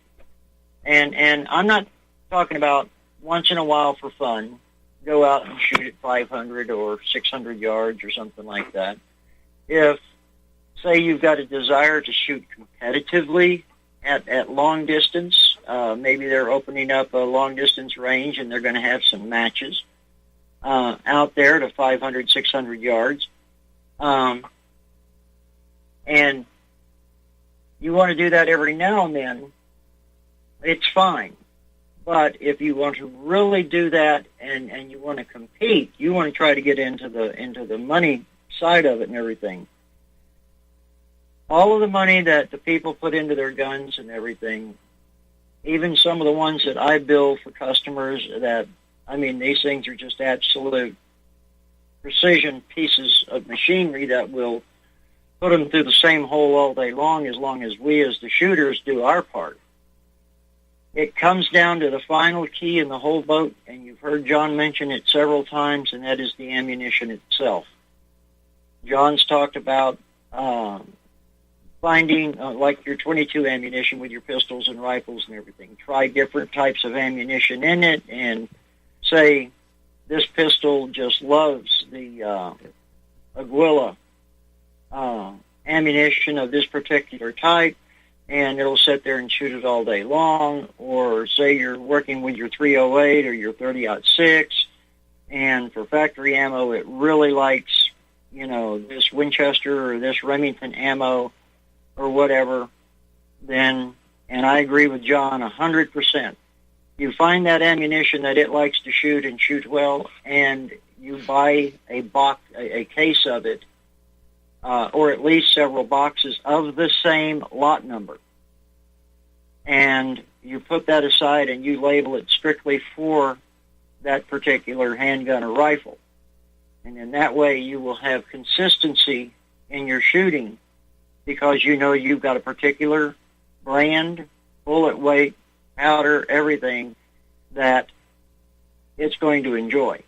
and I'm not talking about once in a while for fun, go out and shoot at 500 or 600 yards or something like that. If, say, you've got a desire to shoot competitively at long distance, maybe they're opening up a long distance range and they're going to have some matches out there to 500, 600 yards. And you want to do that every now and then, it's fine. But if you want to really do that and you want to compete, you want to try to get into the money side of it and everything. All of the money that the people put into their guns and everything, even some of the ones that I build for customers that, these things are just absolute precision pieces of machinery that will put them through the same hole all day long as we as the shooters do our part. It comes down to the final key in the whole boat, and you've heard John mention it several times, and that is the ammunition itself. John's talked about finding, like your .22 ammunition with your pistols and rifles and everything. Try different types of ammunition in it, and say, this pistol just loves the Aguila ammunition of this particular type, and it'll sit there and shoot it all day long. Or say you're working with your 308 or your 30-06, and for factory ammo, it really likes, this Winchester or this Remington ammo or whatever, then, and I agree with John 100%, you find that ammunition that it likes to shoot and shoot well, and you buy a box, a case of it, or at least several boxes of the same lot number. And you put that aside and you label it strictly for that particular handgun or rifle. And in that way you will have consistency in your shooting because you've got a particular brand, bullet weight, powder, everything that it's going to enjoy.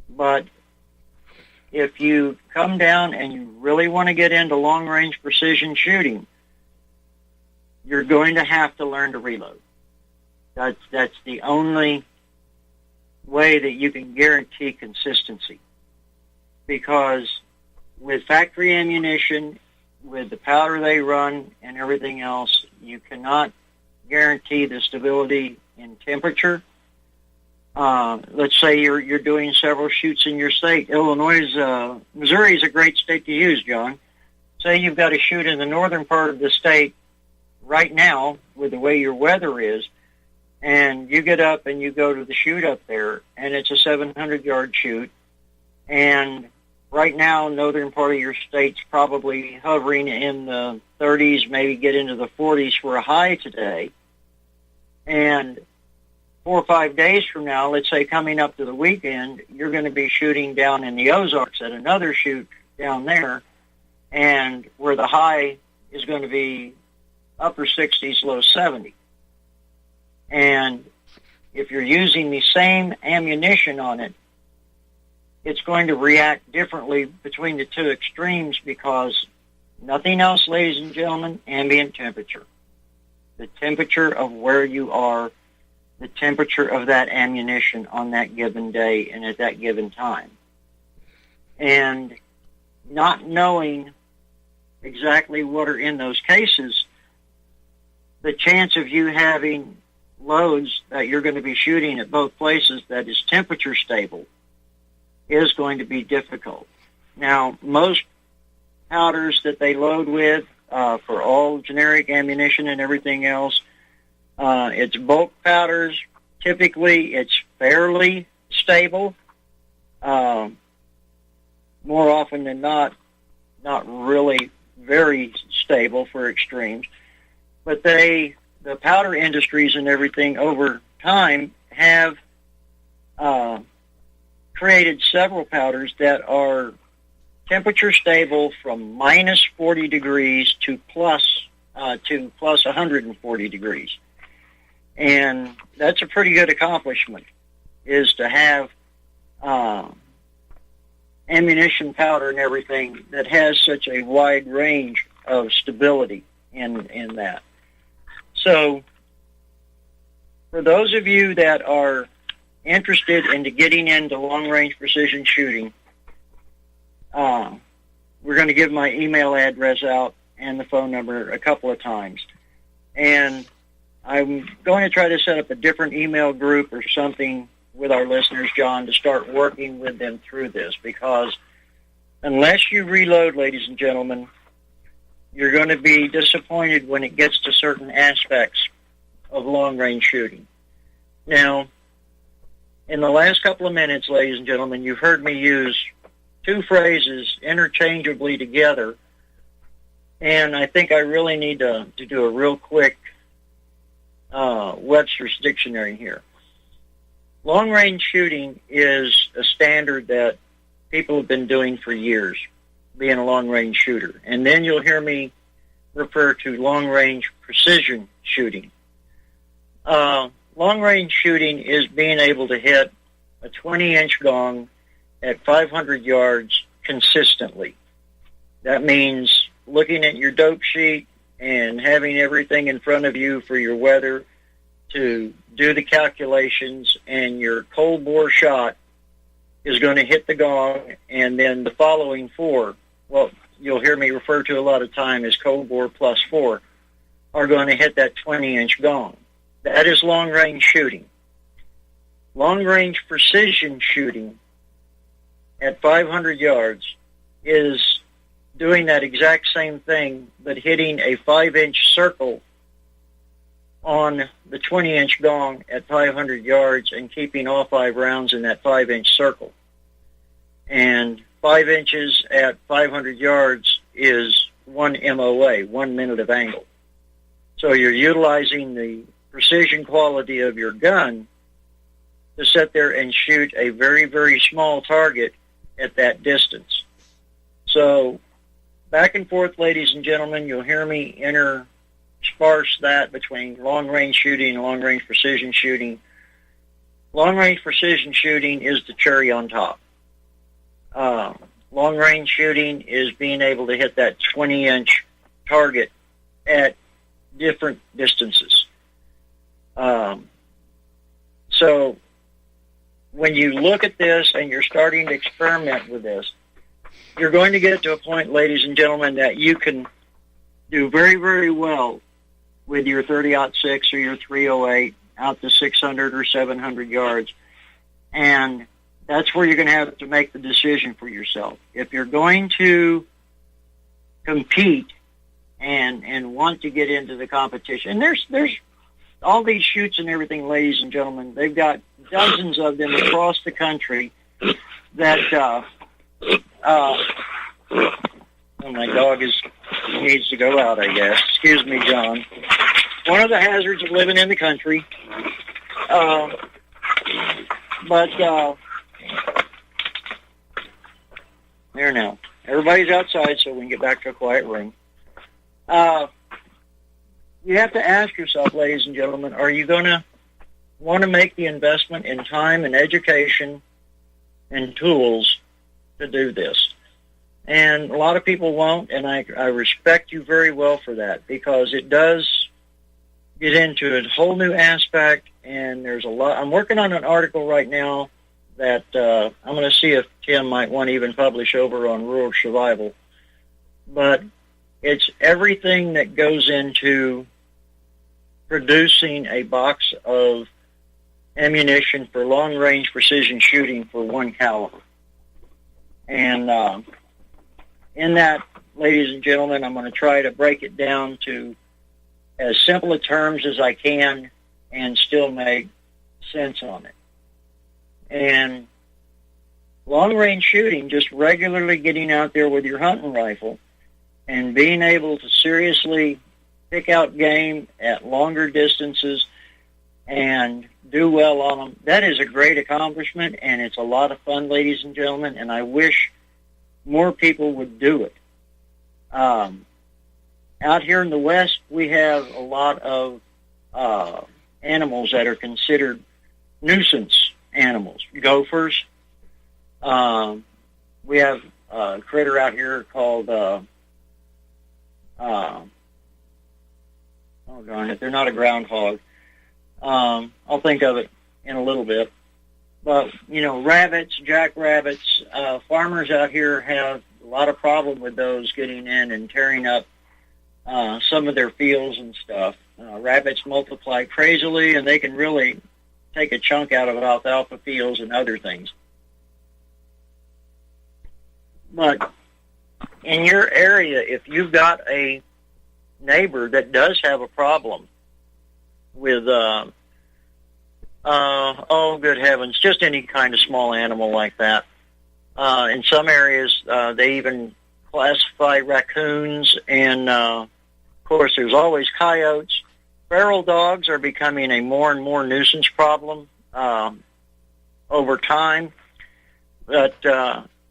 But if you come down and you really want to get into long-range precision shooting, you're going to have to learn to reload. That's the only way that you can guarantee consistency. Because with factory ammunition, with the powder they run and everything else, you cannot guarantee the stability in temperature. Let's say you're doing several shoots in your state. Missouri is a great state to use, John. Say you've got a shoot in the northern part of the state right now with the way your weather is, and you get up and you go to the shoot up there, and it's a 700-yard shoot, and right now northern part of your state's probably hovering in the 30s, maybe get into the 40s for a high today, and 4 or 5 days from now, let's say coming up to the weekend, you're going to be shooting down in the Ozarks at another shoot down there, and where the high is going to be upper 60s, low 70s. And if you're using the same ammunition on it, it's going to react differently between the two extremes because nothing else, ladies and gentlemen, ambient temperature. The temperature of where you are, the temperature of that ammunition on that given day and at that given time. And not knowing exactly what are in those cases, the chance of you having loads that you're going to be shooting at both places that is temperature stable is going to be difficult. Now, most powders that they load with for all generic ammunition and everything else, it's bulk powders. Typically, it's fairly stable. More often than not really very stable for extremes. But the powder industries and everything over time have created several powders that are temperature stable from minus 40 degrees to plus 140 degrees. And that's a pretty good accomplishment, is to have ammunition powder and everything that has such a wide range of stability in that. So for those of you that are interested in getting into long-range precision shooting, we're going to give my email address out and the phone number a couple of times. And I'm going to try to set up a different email group or something with our listeners, John, to start working with them through this, because unless you reload, ladies and gentlemen, you're going to be disappointed when it gets to certain aspects of long-range shooting. Now, in the last couple of minutes, ladies and gentlemen, you've heard me use two phrases interchangeably together, and I think I really need to do a real quick Webster's Dictionary here. Long-range shooting is a standard that people have been doing for years, being a long-range shooter. And then you'll hear me refer to long-range precision shooting. Long-range shooting is being able to hit a 20-inch gong at 500 yards consistently. That means looking at your dope sheet and having everything in front of you for your weather to do the calculations, and your cold bore shot is going to hit the gong, and then the following four, well, you'll hear me refer to a lot of time as cold bore plus 4, are going to hit that 20-inch gong. That is long-range shooting. Long-range precision shooting at 500 yards is doing that exact same thing, but hitting a 5-inch circle on the 20-inch gong at 500 yards and keeping all 5 rounds in that 5-inch circle. And 5 inches at 500 yards is 1 MOA, 1 minute of angle. So you're utilizing the precision quality of your gun to sit there and shoot a very, very small target at that distance. So back and forth, ladies and gentlemen, you'll hear me intersparse that between long-range shooting and long-range precision shooting. Long-range precision shooting is the cherry on top. Long-range shooting is being able to hit that 20-inch target at different distances. So when you look at this and you're starting to experiment with this, you're going to get to a point, ladies and gentlemen, that you can do very, very well with your 30-06 or your 308 out to 600 or 700 yards. And that's where you're going to have to make the decision for yourself. If you're going to compete and want to get into the competition, and there's all these shoots and everything, ladies and gentlemen, they've got dozens of them across the country that, oh, my dog needs to go out, I guess. Excuse me, John. One of the hazards of living in the country. There now. Everybody's outside, so we can get back to a quiet room. You have to ask yourself, ladies and gentlemen, are you going to want to make the investment in time and education and tools to do this? And a lot of people won't, and I respect you very well for that, because it does get into a whole new aspect, and there's a lot. I'm working on an article right now that I'm going to see if Tim might want to even publish over on rural survival. But it's everything that goes into producing a box of ammunition for long-range precision shooting for 1 caliber. And in that, ladies and gentlemen, I'm going to try to break it down to as simple a terms as I can and still make sense on it. And long-range shooting, just regularly getting out there with your hunting rifle and being able to seriously pick out game at longer distances and do well on them, that is a great accomplishment, and it's a lot of fun, ladies and gentlemen, and I wish more people would do it. Out here in the West, we have a lot of animals that are considered nuisance animals. Gophers. We have a critter out here called, oh darn it, they're not a groundhog. I'll think of it in a little bit. But, rabbits, jackrabbits, farmers out here have a lot of problem with those getting in and tearing up some of their fields and stuff. Rabbits multiply crazily, and they can really take a chunk out of alfalfa fields and other things. But in your area, if you've got a neighbor that does have a problem with, oh, good heavens, just any kind of small animal like that. In some areas, they even classify raccoons, and, of course, there's always coyotes. Feral dogs are becoming a more and more nuisance problem over time. But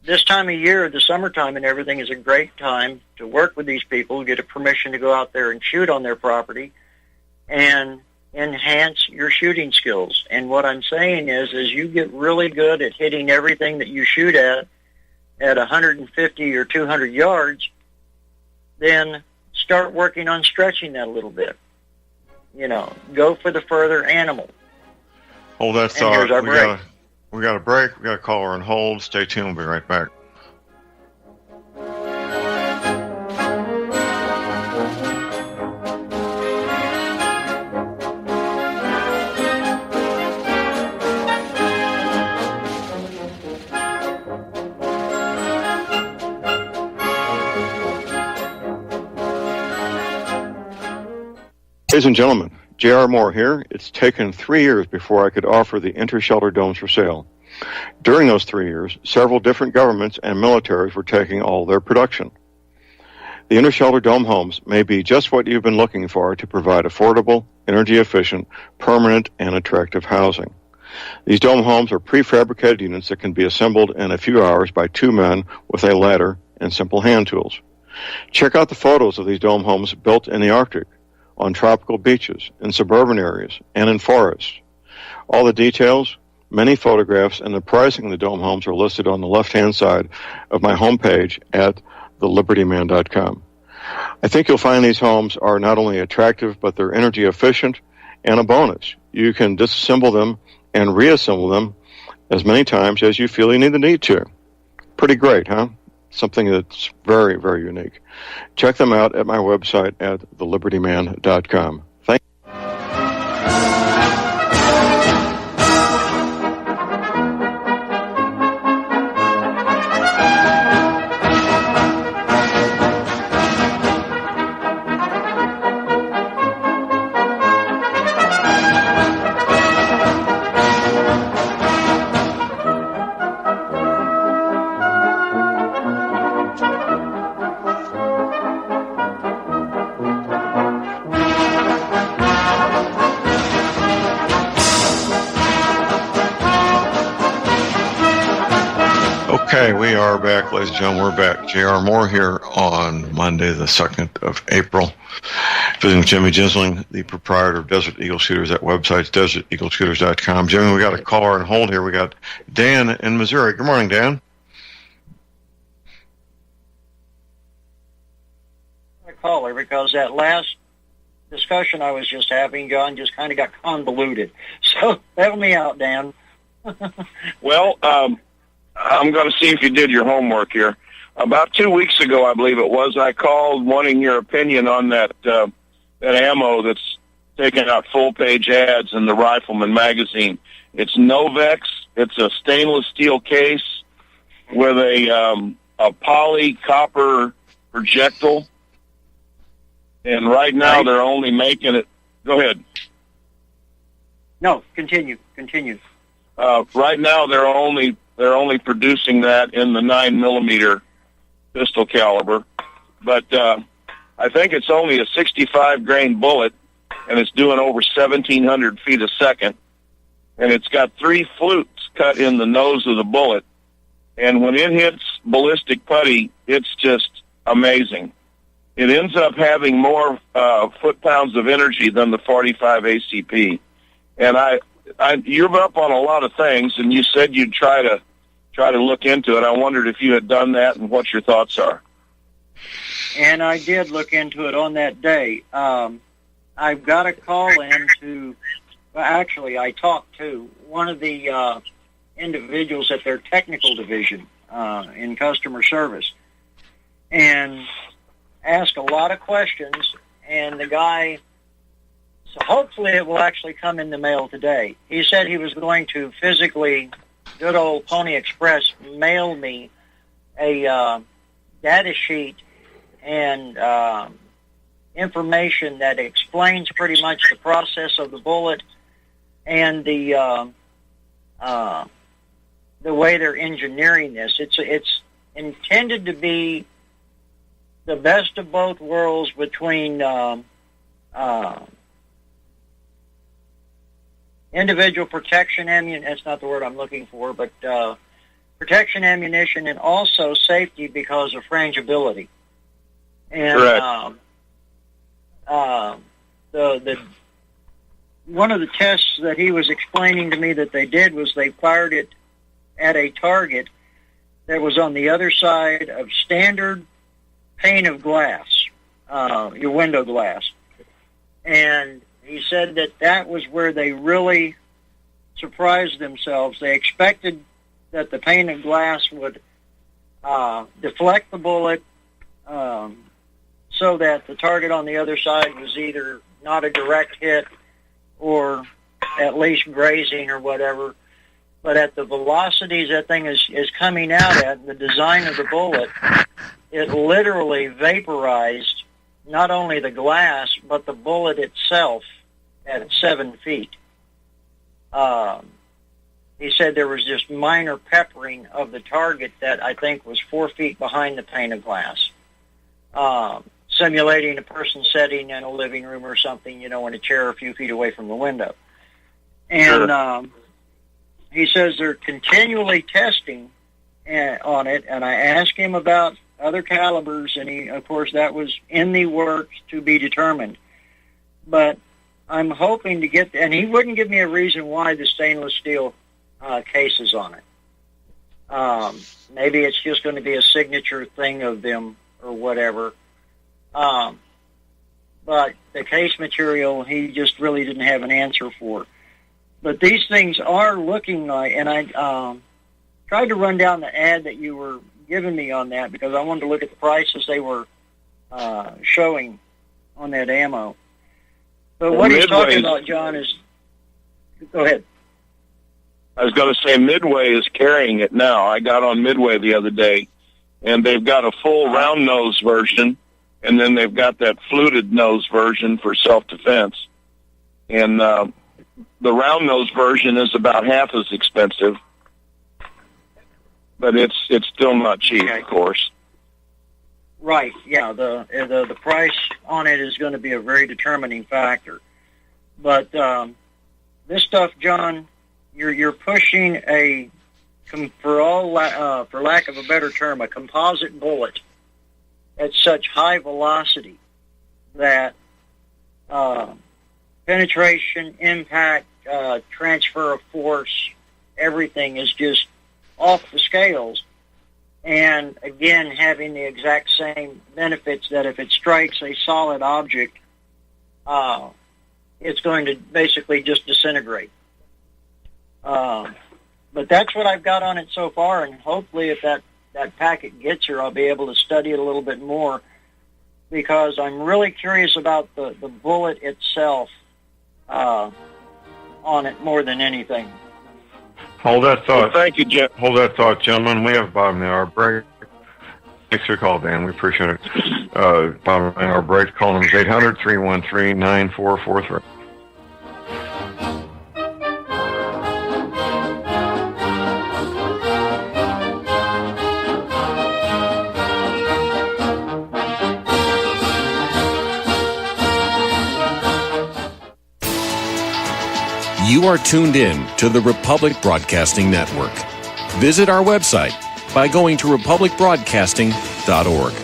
this time of year, the summertime and everything, is a great time to work with these people, get a permission to go out there and shoot on their property, and enhance your shooting skills. And what I'm saying is you get really good at hitting everything that you shoot at 150 or 200 yards, then start working on stretching that a little bit. Go for the further animal.
Hold that thought. We got a break. We got a caller on hold. Stay tuned. We'll be right back. Ladies and gentlemen, J.R. Moore here. It's taken 3 years before I could offer the inter-shelter domes for sale. During those 3 years, several different governments and militaries were taking all their production. The inter-shelter dome homes may be just what you've been looking for to provide affordable, energy-efficient, permanent, and attractive housing. These dome homes are prefabricated units that can be assembled in a few hours by 2 men with a ladder and simple hand tools. Check out the photos of these dome homes built in the Arctic, on tropical beaches, in suburban areas, and in forests. All the details, many photographs, and the pricing of the dome homes are listed on the left-hand side of my homepage at thelibertyman.com. I think you'll find these homes are not only attractive, but they're energy efficient, and a bonus. You can disassemble them and reassemble them as many times as you feel you need to. Pretty great, huh? Something that's very, very unique. Check them out at my website at thelibertyman.com. Thank you. Okay, we are back, ladies and gentlemen. We're back. J.R. Moore here on Monday, the 2nd of April. Visiting with Jimmy Gisling, the proprietor of Desert Eagle Shooters. That website's deserteagleshooters.com. Jimmy, we got a caller on hold here. We got Dan in Missouri. Good morning, Dan.
I call her because that last discussion I was just having, John, just kind of got convoluted. So help me out, Dan.
Well, I'm going to see if you did your homework here. About 2 weeks ago, I believe it was, I called wanting your opinion on that ammo that's taking out full-page ads in the Rifleman magazine. It's Novex. It's a stainless steel case, with a poly copper projectile, and right now they're only making it. Go ahead.
No, continue.
Right now they're only producing that in the 9mm pistol caliber, but I think it's only a 65 grain bullet, and it's doing over 1,700 feet a second, and it's got 3 flutes cut in the nose of the bullet, and when it hits ballistic putty, it's just amazing. It ends up having more foot-pounds of energy than the 45 ACP, and you're up on a lot of things, and you said you'd try to look into it. I wondered if you had done that and what your thoughts are.
And I did look into it on that day. I've got a call in to, well, actually, I talked to one of the individuals at their technical division in customer service and asked a lot of questions, and the guy, so hopefully it will actually come in the mail today. He said he was going to physically, good old Pony Express, mail me a data sheet and information that explains pretty much the process of the bullet and the way they're engineering this. It's intended to be the best of both worlds between individual protection ammunition, that's not the word I'm looking for, but protection ammunition, and also safety because of frangibility. And the one of the tests that he was explaining to me that they did was they fired it at a target that was on the other side of standard pane of glass, your window glass. And he said that was where they really surprised themselves. They expected that the pane of glass would deflect the bullet so that the target on the other side was either not a direct hit or at least grazing or whatever. But at the velocities that thing is coming out at, the design of the bullet, it literally vaporized not only the glass, but the bullet itself at 7 feet. He said there was just minor peppering of the target that I think was 4 feet behind the pane of glass, simulating a person sitting in a living room or something, in a chair a few feet away from the window. And he says they're continually testing on it, and I asked him about other calibers, and of course, that was in the works to be determined. But I'm hoping to get, and he wouldn't give me a reason why the stainless steel case is on it. Maybe it's just going to be a signature thing of them or whatever. But the case material, he just really didn't have an answer for. But these things are looking like, and I tried to run down the ad that you were giving me on that because I wanted to look at the prices they were showing on that ammo. But what he's talking about, John, is... Go ahead.
I was going to say Midway is carrying it now. I got on Midway the other day, and they've got a full round nose version, and then they've got that fluted nose version for self-defense. And the round nose version is about half as expensive, but it's still not cheap, of course.
Right. Yeah. The price on it is going to be a very determining factor. But this stuff, John, you're pushing for lack of a better term, a composite bullet at such high velocity that penetration, impact, transfer of force, everything is just off the scales. And again, having the exact same benefits that if it strikes a solid object, it's going to basically just disintegrate. But that's what I've got on it so far, and hopefully if that packet gets here, I'll be able to study it a little bit more, because I'm really curious about the bullet itself on it more than anything.
Hold that thought.
Well, thank you, Jim.
Hold that thought, gentlemen. We have about an hour break. Thanks for your call, Dan. We appreciate it. About an hour break. Call them 800-313-9443.
You are tuned in to the Republic Broadcasting Network. Visit our website by going to republicbroadcasting.org.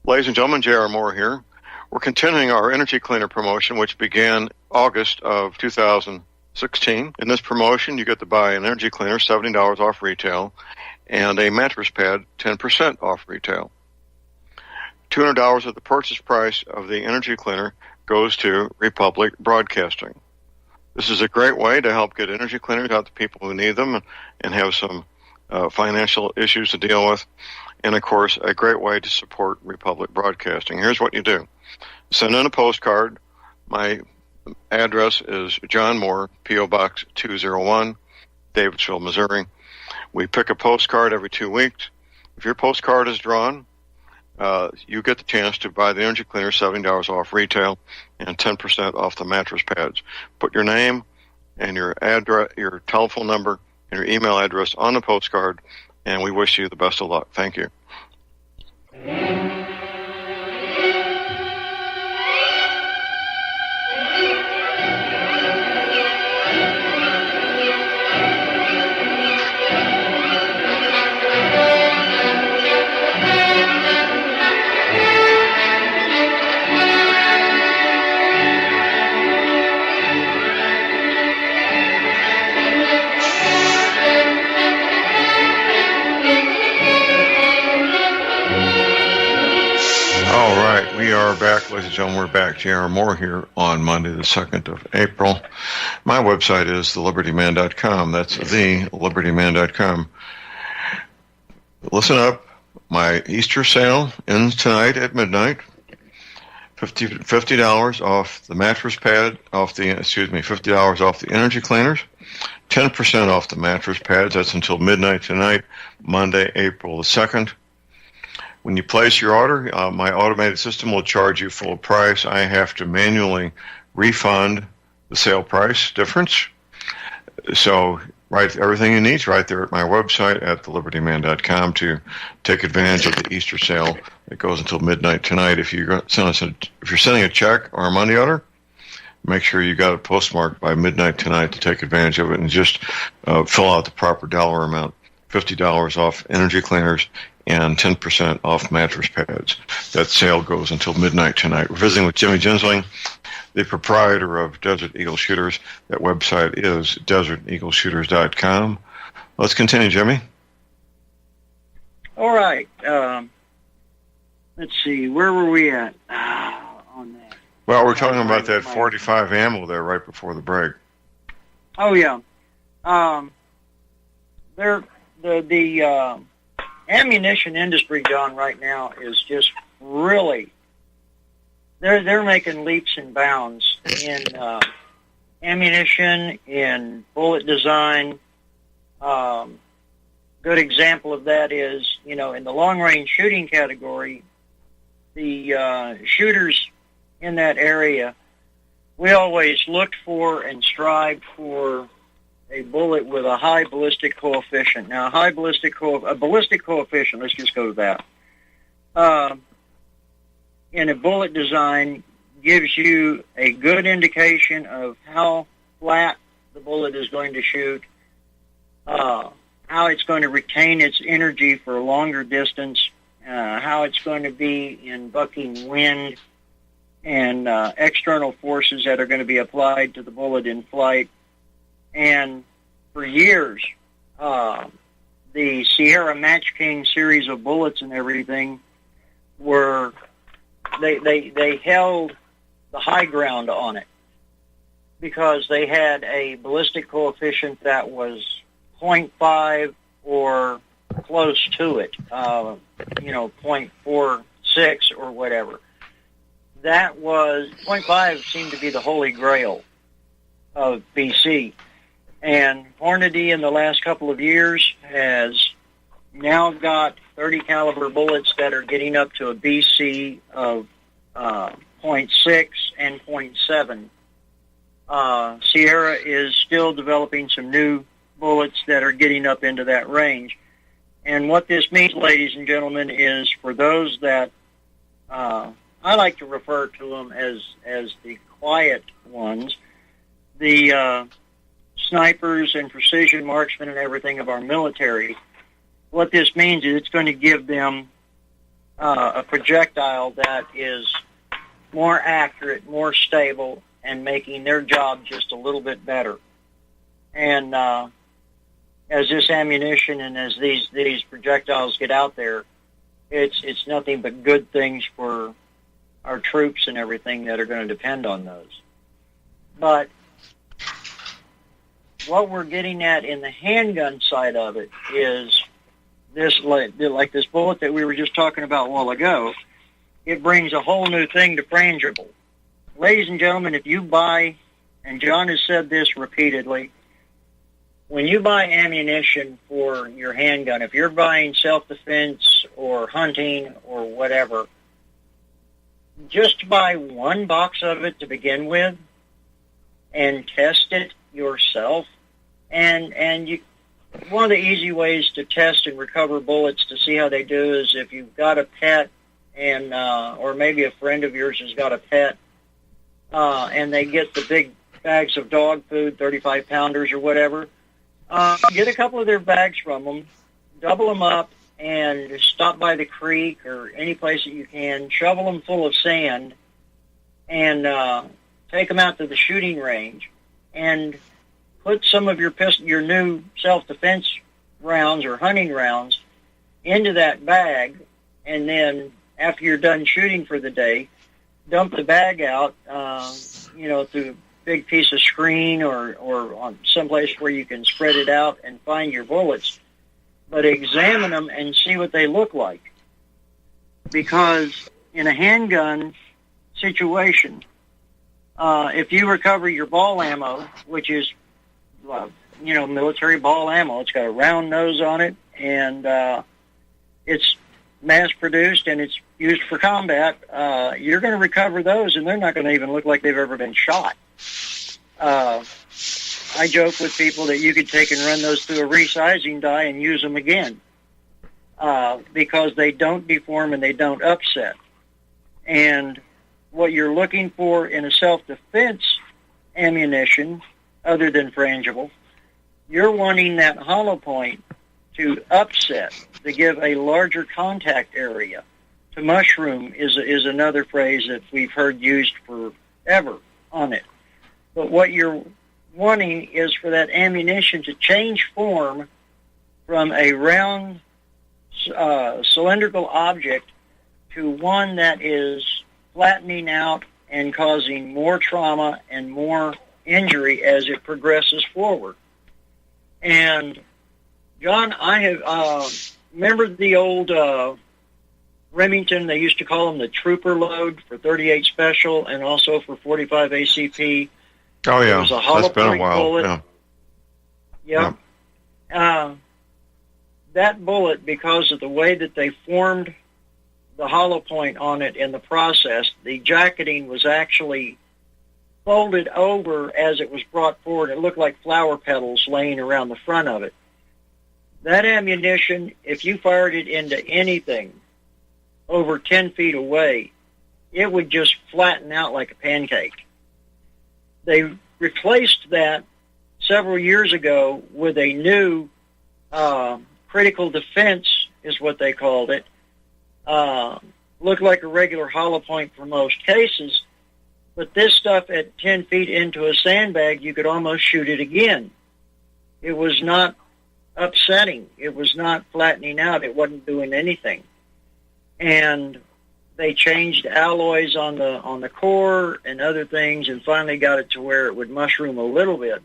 Ladies and gentlemen, J.R. Moore here. We're continuing our Energy Cleaner promotion, which began August of 2016. In this promotion, you get to buy an Energy Cleaner, $70 off retail, and a mattress pad, 10% off retail. $200 of the purchase price of the Energy Cleaner goes to Republic Broadcasting. This is a great way to help get energy cleaners out to people who need them and have some financial issues to deal with. And, of course, a great way to support Republic Broadcasting. Here's what you do. Send in a postcard. My address is John Moore, P.O. Box 201, Davidsville, Missouri. We pick a postcard every 2 weeks. If your postcard is drawn, you get the chance to buy the Energy Cleaner, $70 off retail, and 10% off the mattress pads. Put your name and your address, your telephone number, and your email address on the postcard, and we wish you the best of luck. Thank you. We are back, ladies and gentlemen. We're back. J.R. Moore here on Monday, the 2nd of April. My website is thelibertyman.com. That's thelibertyman.com. Listen up. My Easter sale ends tonight at midnight. $50 off the mattress pad, $50 off the energy cleaners, 10% off the mattress pads. That's until midnight tonight, Monday, April the 2nd. When you place your order, my automated system will charge you full price. I have to manually refund the sale price difference. So, everything you need is right there at my website at thelibertyman.com to take advantage of the Easter sale that goes until midnight tonight. If you're sending a check or a money order, make sure you got it postmarked by midnight tonight to take advantage of it, and just fill out the proper dollar amount. $50 off energy cleaners and 10% off mattress pads. That sale goes until midnight tonight. We're visiting with Jimmy Gensling, the proprietor of Desert Eagle Shooters. That website is deserteagleshooters.com. Let's continue, Jimmy.
All right. Let's see. Where were we at on that?
Well, we're talking about that 45 ammo there right before the break.
Oh, yeah. The ammunition industry, John, right now is just really, they're making leaps and bounds in ammunition, in bullet design. Good example of that is, in the long-range shooting category, the shooters in that area, we always looked for and strived for a bullet with a high ballistic coefficient. Now, a ballistic coefficient, let's just go with that. In a bullet design, gives you a good indication of how flat the bullet is going to shoot, how it's going to retain its energy for a longer distance, how it's going to be in bucking wind and external forces that are going to be applied to the bullet in flight. And for years, the Sierra Match King series of bullets and everything they held the high ground on it because they had a ballistic coefficient that was 0.5 or close to it, 0.46 or whatever. that was, .5 seemed to be the holy grail of BC. And Hornady in the last couple of years has now got 30 caliber bullets that are getting up to a BC of .6 and .7. Sierra is still developing some new bullets that are getting up into that range. And what this means, ladies and gentlemen, is for those that I like to refer to them as the quiet ones, the snipers and precision marksmen and everything of our military. What this means is it's going to give them a projectile that is more accurate, more stable, and making their job just a little bit better. And as this ammunition and as these projectiles get out there, it's nothing but good things for our troops and everything that are going to depend on those. But what we're getting at in the handgun side of it is this, like this bullet that we were just talking about a while ago, it brings a whole new thing to frangible. Ladies and gentlemen, if you buy, and John has said this repeatedly, when you buy ammunition for your handgun, if you're buying self-defense or hunting or whatever, just buy one box of it to begin with and test it yourself. And you, one of the easy ways to test and recover bullets to see how they do is if you've got a pet and or maybe a friend of yours has got a pet and they get the big bags of dog food, 35-pounders or whatever, get a couple of their bags from them, double them up, and stop by the creek or any place that you can, shovel them full of sand, and take them out to the shooting range, and put some of your new self-defense rounds or hunting rounds into that bag, and then after you're done shooting for the day, dump the bag out, through a big piece of screen or on someplace where you can spread it out and find your bullets. But examine them and see what they look like. Because in a handgun situation, if you recover your ball ammo, which is, military ball ammo, it's got a round nose on it, and it's mass-produced and it's used for combat, you're going to recover those, and they're not going to even look like they've ever been shot. I joke with people that you could take and run those through a resizing die and use them again because they don't deform and they don't upset. And what you're looking for in a self-defense ammunition, other than frangible, you're wanting that hollow point to upset, to give a larger contact area. To mushroom is another phrase that we've heard used forever on it. But what you're wanting is for that ammunition to change form from a round cylindrical object to one that is flattening out and causing more trauma and more injury as it progresses forward. And John, I have remember the old Remington, they used to call them the trooper load for 38 special and also for 45 ACP.
Oh, yeah. That's been a while.
Bullet. Yeah. Yep. That bullet, because of the way that they formed the hollow point on it in the process, the jacketing was actually folded over as it was brought forward. It looked like flower petals laying around the front of it. That ammunition, if you fired it into anything over 10 feet away, it would just flatten out like a pancake. They replaced that several years ago with a new critical defense, is what they called it. Looked like a regular hollow point for most cases, but this stuff at 10 feet into a sandbag, you could almost shoot it again. It was not upsetting. It was not flattening out. It wasn't doing anything. And they changed alloys on the core and other things and finally got it to where it would mushroom a little bit.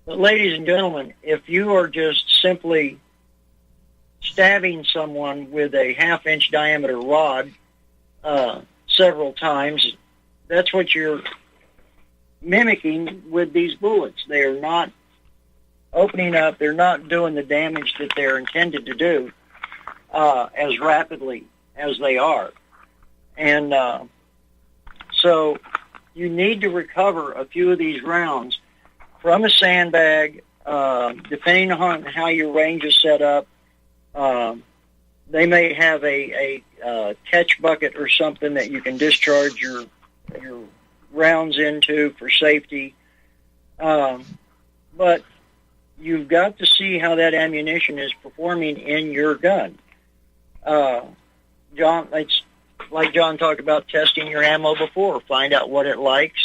But ladies and gentlemen, if you are just simply stabbing someone with a half-inch diameter rod several times that's what you're mimicking with these bullets. They are not opening up. They're not doing the damage that they're intended to do as rapidly as they are. And so you need to recover a few of these rounds from a sandbag, depending on how your range is set up. They may have a catch bucket or something that you can discharge your rounds into for safety. But you've got to see how that ammunition is performing in your gun. John, it's like John talked about testing your ammo before. Find out what it likes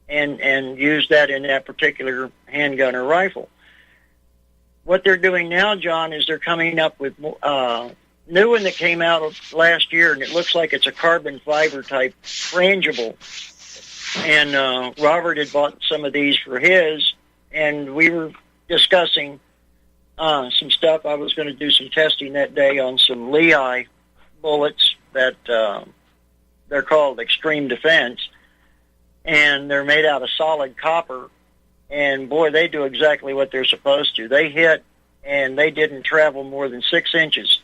and use that in that particular handgun or rifle. What they're doing now, John, is they're coming up with new one that came out last year, and it looks like it's a carbon fiber type frangible. And Robert had bought some of these for his, and we were discussing some stuff. I was going to do some testing that day on some Lehigh bullets that they're called Extreme Defense, and they're made out of solid copper. And boy, they do exactly what they're supposed to. They hit, and they didn't travel more than 6 inches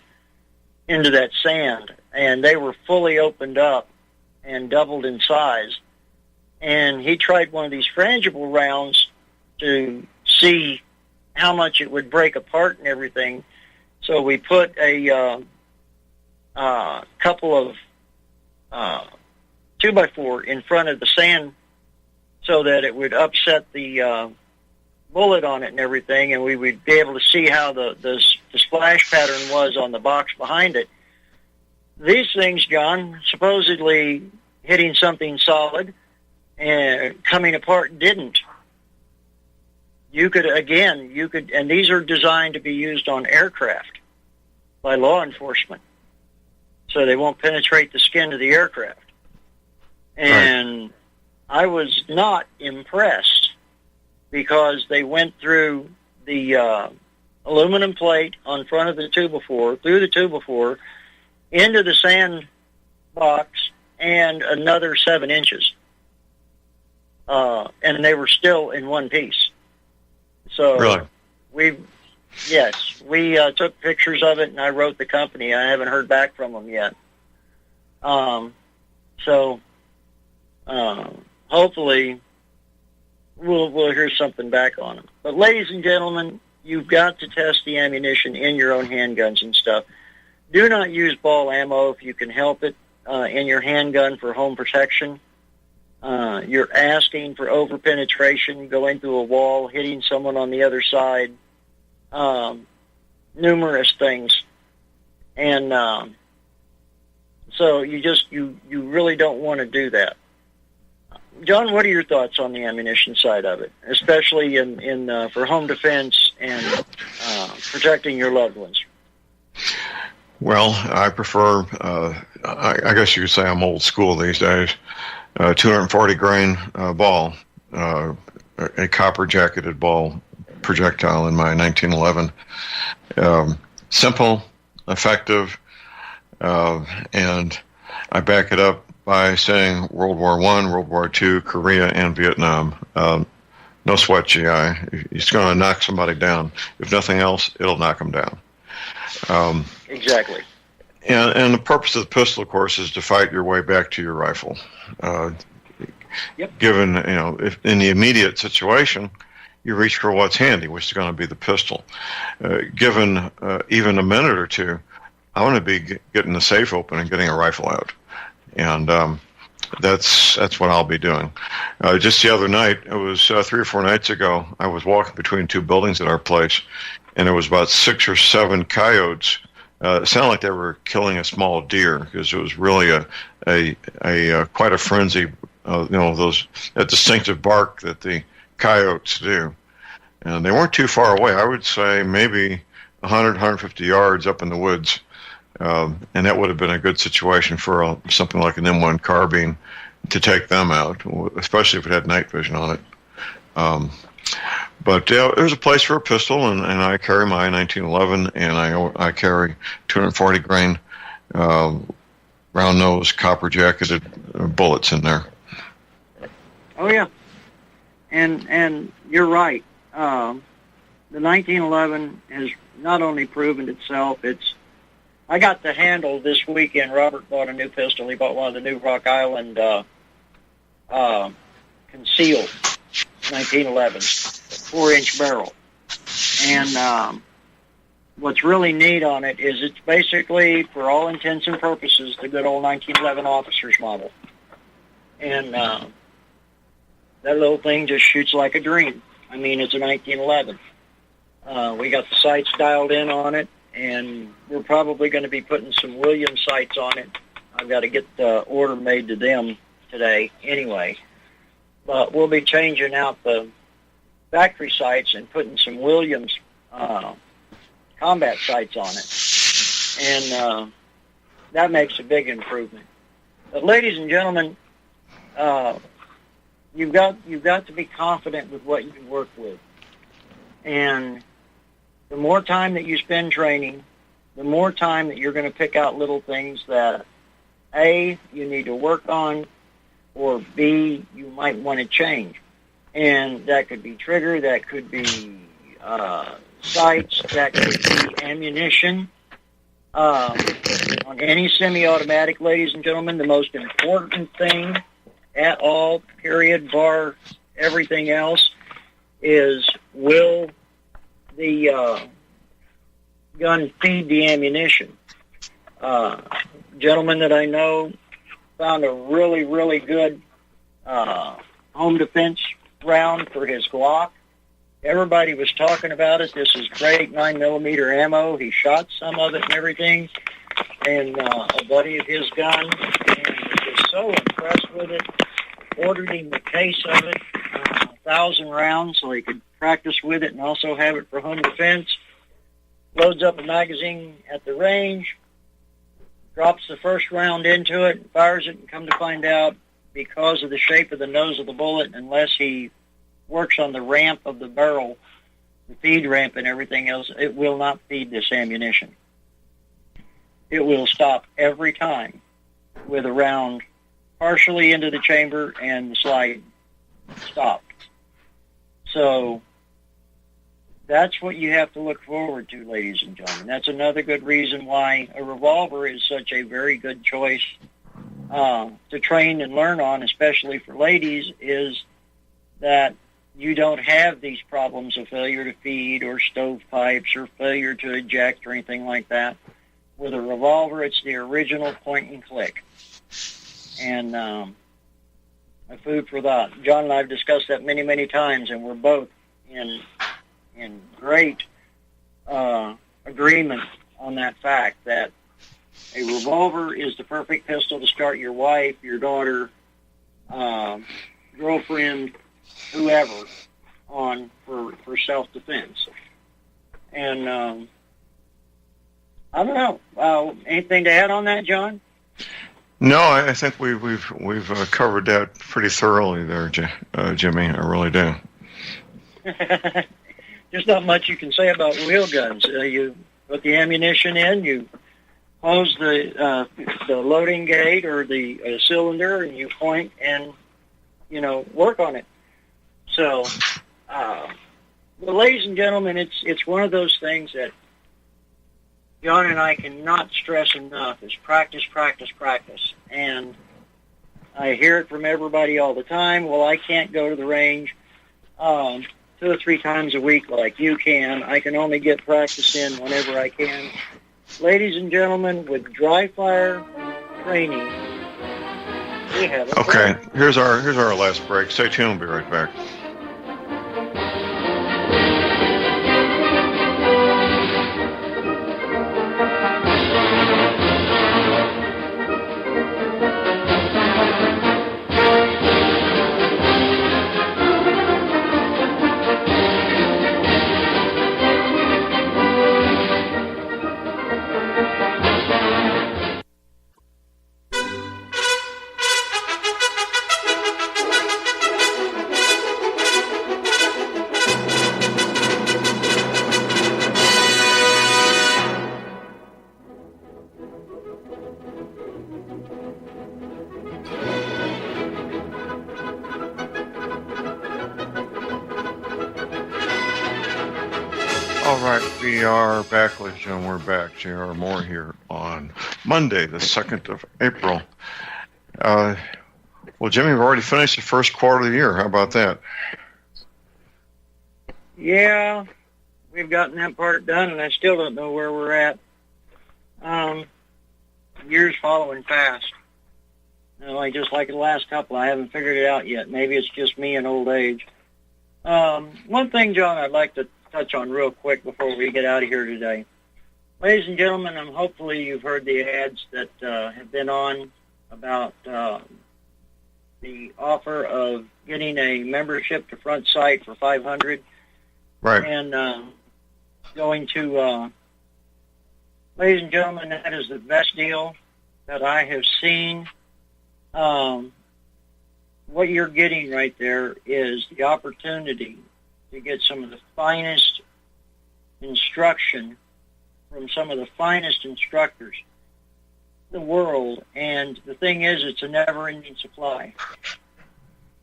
into that sand, and they were fully opened up and doubled in size. And he tried one of these frangible rounds to see how much it would break apart and everything. So we put a couple of 2x4 in front of the sand so that it would upset the bullet on it and everything, and we would be able to see how the splash pattern was on the box behind it. These things, John, supposedly hitting something solid and coming apart didn't. You could, and these are designed to be used on aircraft by law enforcement, so they won't penetrate the skin of the aircraft. And right. I was not impressed because they went through the aluminum plate on front of the 2x4, through the 2x4, into the sand box, and another 7 inches. And they were still in one piece. So
really?
we took pictures of it, and I wrote the company. I haven't heard back from them yet. Hopefully we'll hear something back on them. But ladies and gentlemen, you've got to test the ammunition in your own handguns and stuff. Do not use ball ammo if you can help it in your handgun for home protection. You're asking for over-penetration, going through a wall, hitting someone on the other side, numerous things. And so you really don't want to do that. John, what are your thoughts on the ammunition side of it, especially in for home defense and protecting your loved ones?
Well, I prefer, I guess you could say I'm old school these days, 240 grain ball, a copper-jacketed ball projectile in my 1911. Simple, effective, and I back it up by saying World War I, World War II, Korea, and Vietnam. No sweat, GI. It's going to knock somebody down. If nothing else, it'll knock them down.
Exactly.
And the purpose of the pistol, of course, is to fight your way back to your rifle.
Yep.
Given, if in the immediate situation, you reach for what's handy, which is going to be the pistol. Given even a minute or two, I want to be getting the safe open and getting a rifle out. And that's what I'll be doing. Just the other night, it was 3 or 4 nights ago, I was walking between 2 buildings at our place, and there was about 6 or 7 coyotes. It sounded like they were killing a small deer, because it was really a quite a frenzy. That distinctive bark that the coyotes do. And they weren't too far away. I would say maybe 100, 150 yards up in the woods. And that would have been a good situation for something like an M1 carbine to take them out, especially if it had night vision on it. But there's a place for a pistol, and I carry my 1911, and I carry 240 grain round nose copper jacketed bullets in there.
Oh yeah, and you're right. The 1911 has not only proven itself. I got the handle this weekend. Robert bought a new pistol. He bought one of the new Rock Island concealed 1911 4-inch barrel. And what's really neat on it is it's basically, for all intents and purposes, the good old 1911 officer's model. And that little thing just shoots like a dream. I mean, it's a 1911. We got the sights dialed in on it, and we're probably going to be putting some Williams sights on it. I've got to get the order made to them today anyway. But we'll be changing out the factory sights and putting some Williams combat sights on it. And that makes a big improvement. But ladies and gentlemen, you've got to be confident with what you work with. And the more time that you spend training, the more time that you're going to pick out little things that, A, you need to work on, or B, you might want to change. And that could be trigger, that could be sights, that could be ammunition. On any semi-automatic, ladies and gentlemen, the most important thing at all, period, bar everything else, is will the gun feed the ammunition? Gentleman that I know found a really, really good home defense round for his Glock. Everybody was talking about it. This is great 9mm ammo. He shot some of it and everything. And a buddy of his gun, and was so impressed with it, ordered him the case of it, 1,000 rounds, so he could practice with it and also have it for home defense. Loads up a magazine at the range, drops the first round into it, fires it, and come to find out, because of the shape of the nose of the bullet, unless he works on the ramp of the barrel, the feed ramp and everything else, it will not feed this ammunition. It will stop every time with a round partially into the chamber and the slide stopped. So that's what you have to look forward to, ladies and gentlemen. That's another good reason why a revolver is such a very good choice to train and learn on, especially for ladies, is that you don't have these problems of failure to feed or stovepipes or failure to eject or anything like that. With a revolver, it's the original point and click. And a food for thought. John and I have discussed that many, many times, and we're both in great agreement on that fact that a revolver is the perfect pistol to start your wife, your daughter, girlfriend, whoever on for self-defense. And I don't know. Anything to add on that, John?
No, I think we've covered that pretty thoroughly there, Jimmy. I really do.
There's not much you can say about wheel guns. You put the ammunition in, you close the loading gate or the cylinder, and you point and work on it. So, well, ladies and gentlemen, it's one of those things that John and I cannot stress enough is practice, practice, practice. And I hear it from everybody all the time. Well, I can't go to the range 2 or 3 times a week like you can. I can only get practice in whenever I can. Ladies and gentlemen, with dry fire training, we have a
Okay, here's our last break. Stay tuned. We'll be right back. All right, we are back, ladies and gentlemen. We're back. J.R. Moore here on Monday, the 2nd of April. Well, Jimmy, we've already finished the first quarter of the year. How about that?
Yeah, we've gotten that part done, and I still don't know where we're at. Year's following fast. Just like the last couple, I haven't figured it out yet. Maybe it's just me and old age. One thing, John, I'd like to touch on real quick before we get out of here today. Ladies and gentlemen, hopefully you've heard the ads that have been on about the offer of getting a membership to Front Sight for $500.
Right.
And going to, ladies and gentlemen, that is the best deal that I have seen. What you're getting right there is the opportunity to get some of the finest instruction from some of the finest instructors in the world. And the thing is, it's a never-ending supply.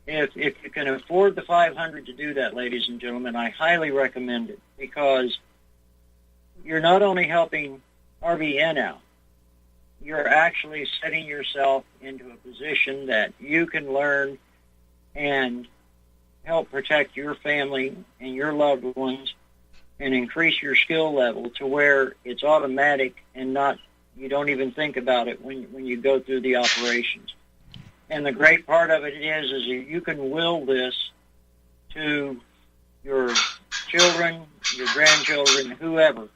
If you can afford the $500 to do that, ladies and gentlemen, I highly recommend it, because you're not only helping RBN out, you're actually setting yourself into a position that you can learn and help protect your family and your loved ones and increase your skill level to where it's automatic and you don't even think about it when you go through the operations. And the great part of it is you can will this to your children, your grandchildren, whoever,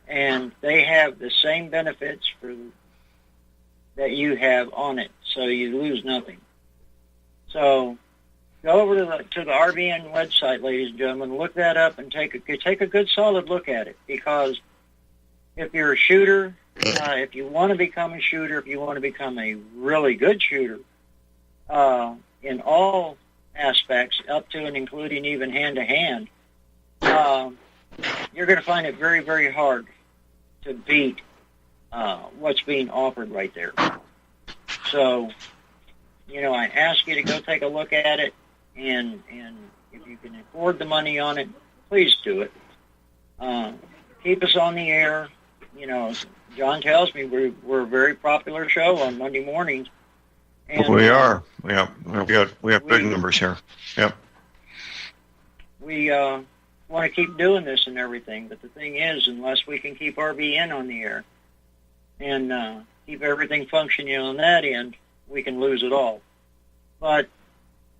and they have the same benefits that you have on it, so you lose nothing. So go over to the RBN website, ladies and gentlemen, look that up and take a good solid look at it, because if you're a shooter, if you want to become a shooter, if you want to become a really good shooter, in all aspects, up to and including even hand-to-hand, you're going to find it very, very hard to beat what's being offered right there. So, I ask you to go take a look at it, and if you can afford the money on it, please do it. Keep us on the air. John tells me we're a very popular show on Monday mornings. And,
we are. Yeah, we have big numbers here. Yep.
We want to keep doing this and everything, but the thing is, unless we can keep RBN on the air and keep everything functioning on that end, we can lose it all. But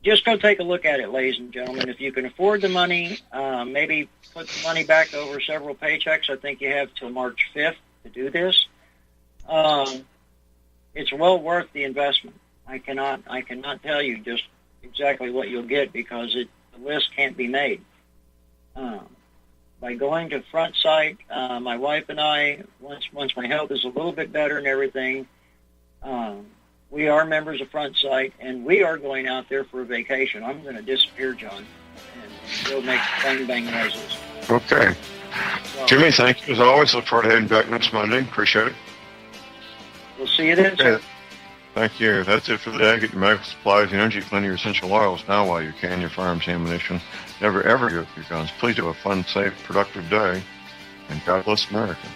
just go take a look at it, ladies and gentlemen. If you can afford the money, maybe put the money back over several paychecks. I think you have till March 5th to do this. It's well worth the investment. I cannot tell you just exactly what you'll get, because the list can't be made. By going to Front Sight, my wife and I, once my health is a little bit better and everything, we are members of Front Sight, and we are going out there for a vacation. I'm going to disappear, John, and go make bang noises.
Okay.
So,
Jimmy, thank you as always. Look forward to heading back next Monday. Appreciate it.
We'll see you then, sir.
Thank you. That's it for the day. Get your medical supplies, your energy, plenty of your essential oils now while you can, your firearms, ammunition. Never, ever give up your guns. Please do a fun, safe, productive day. And God bless America.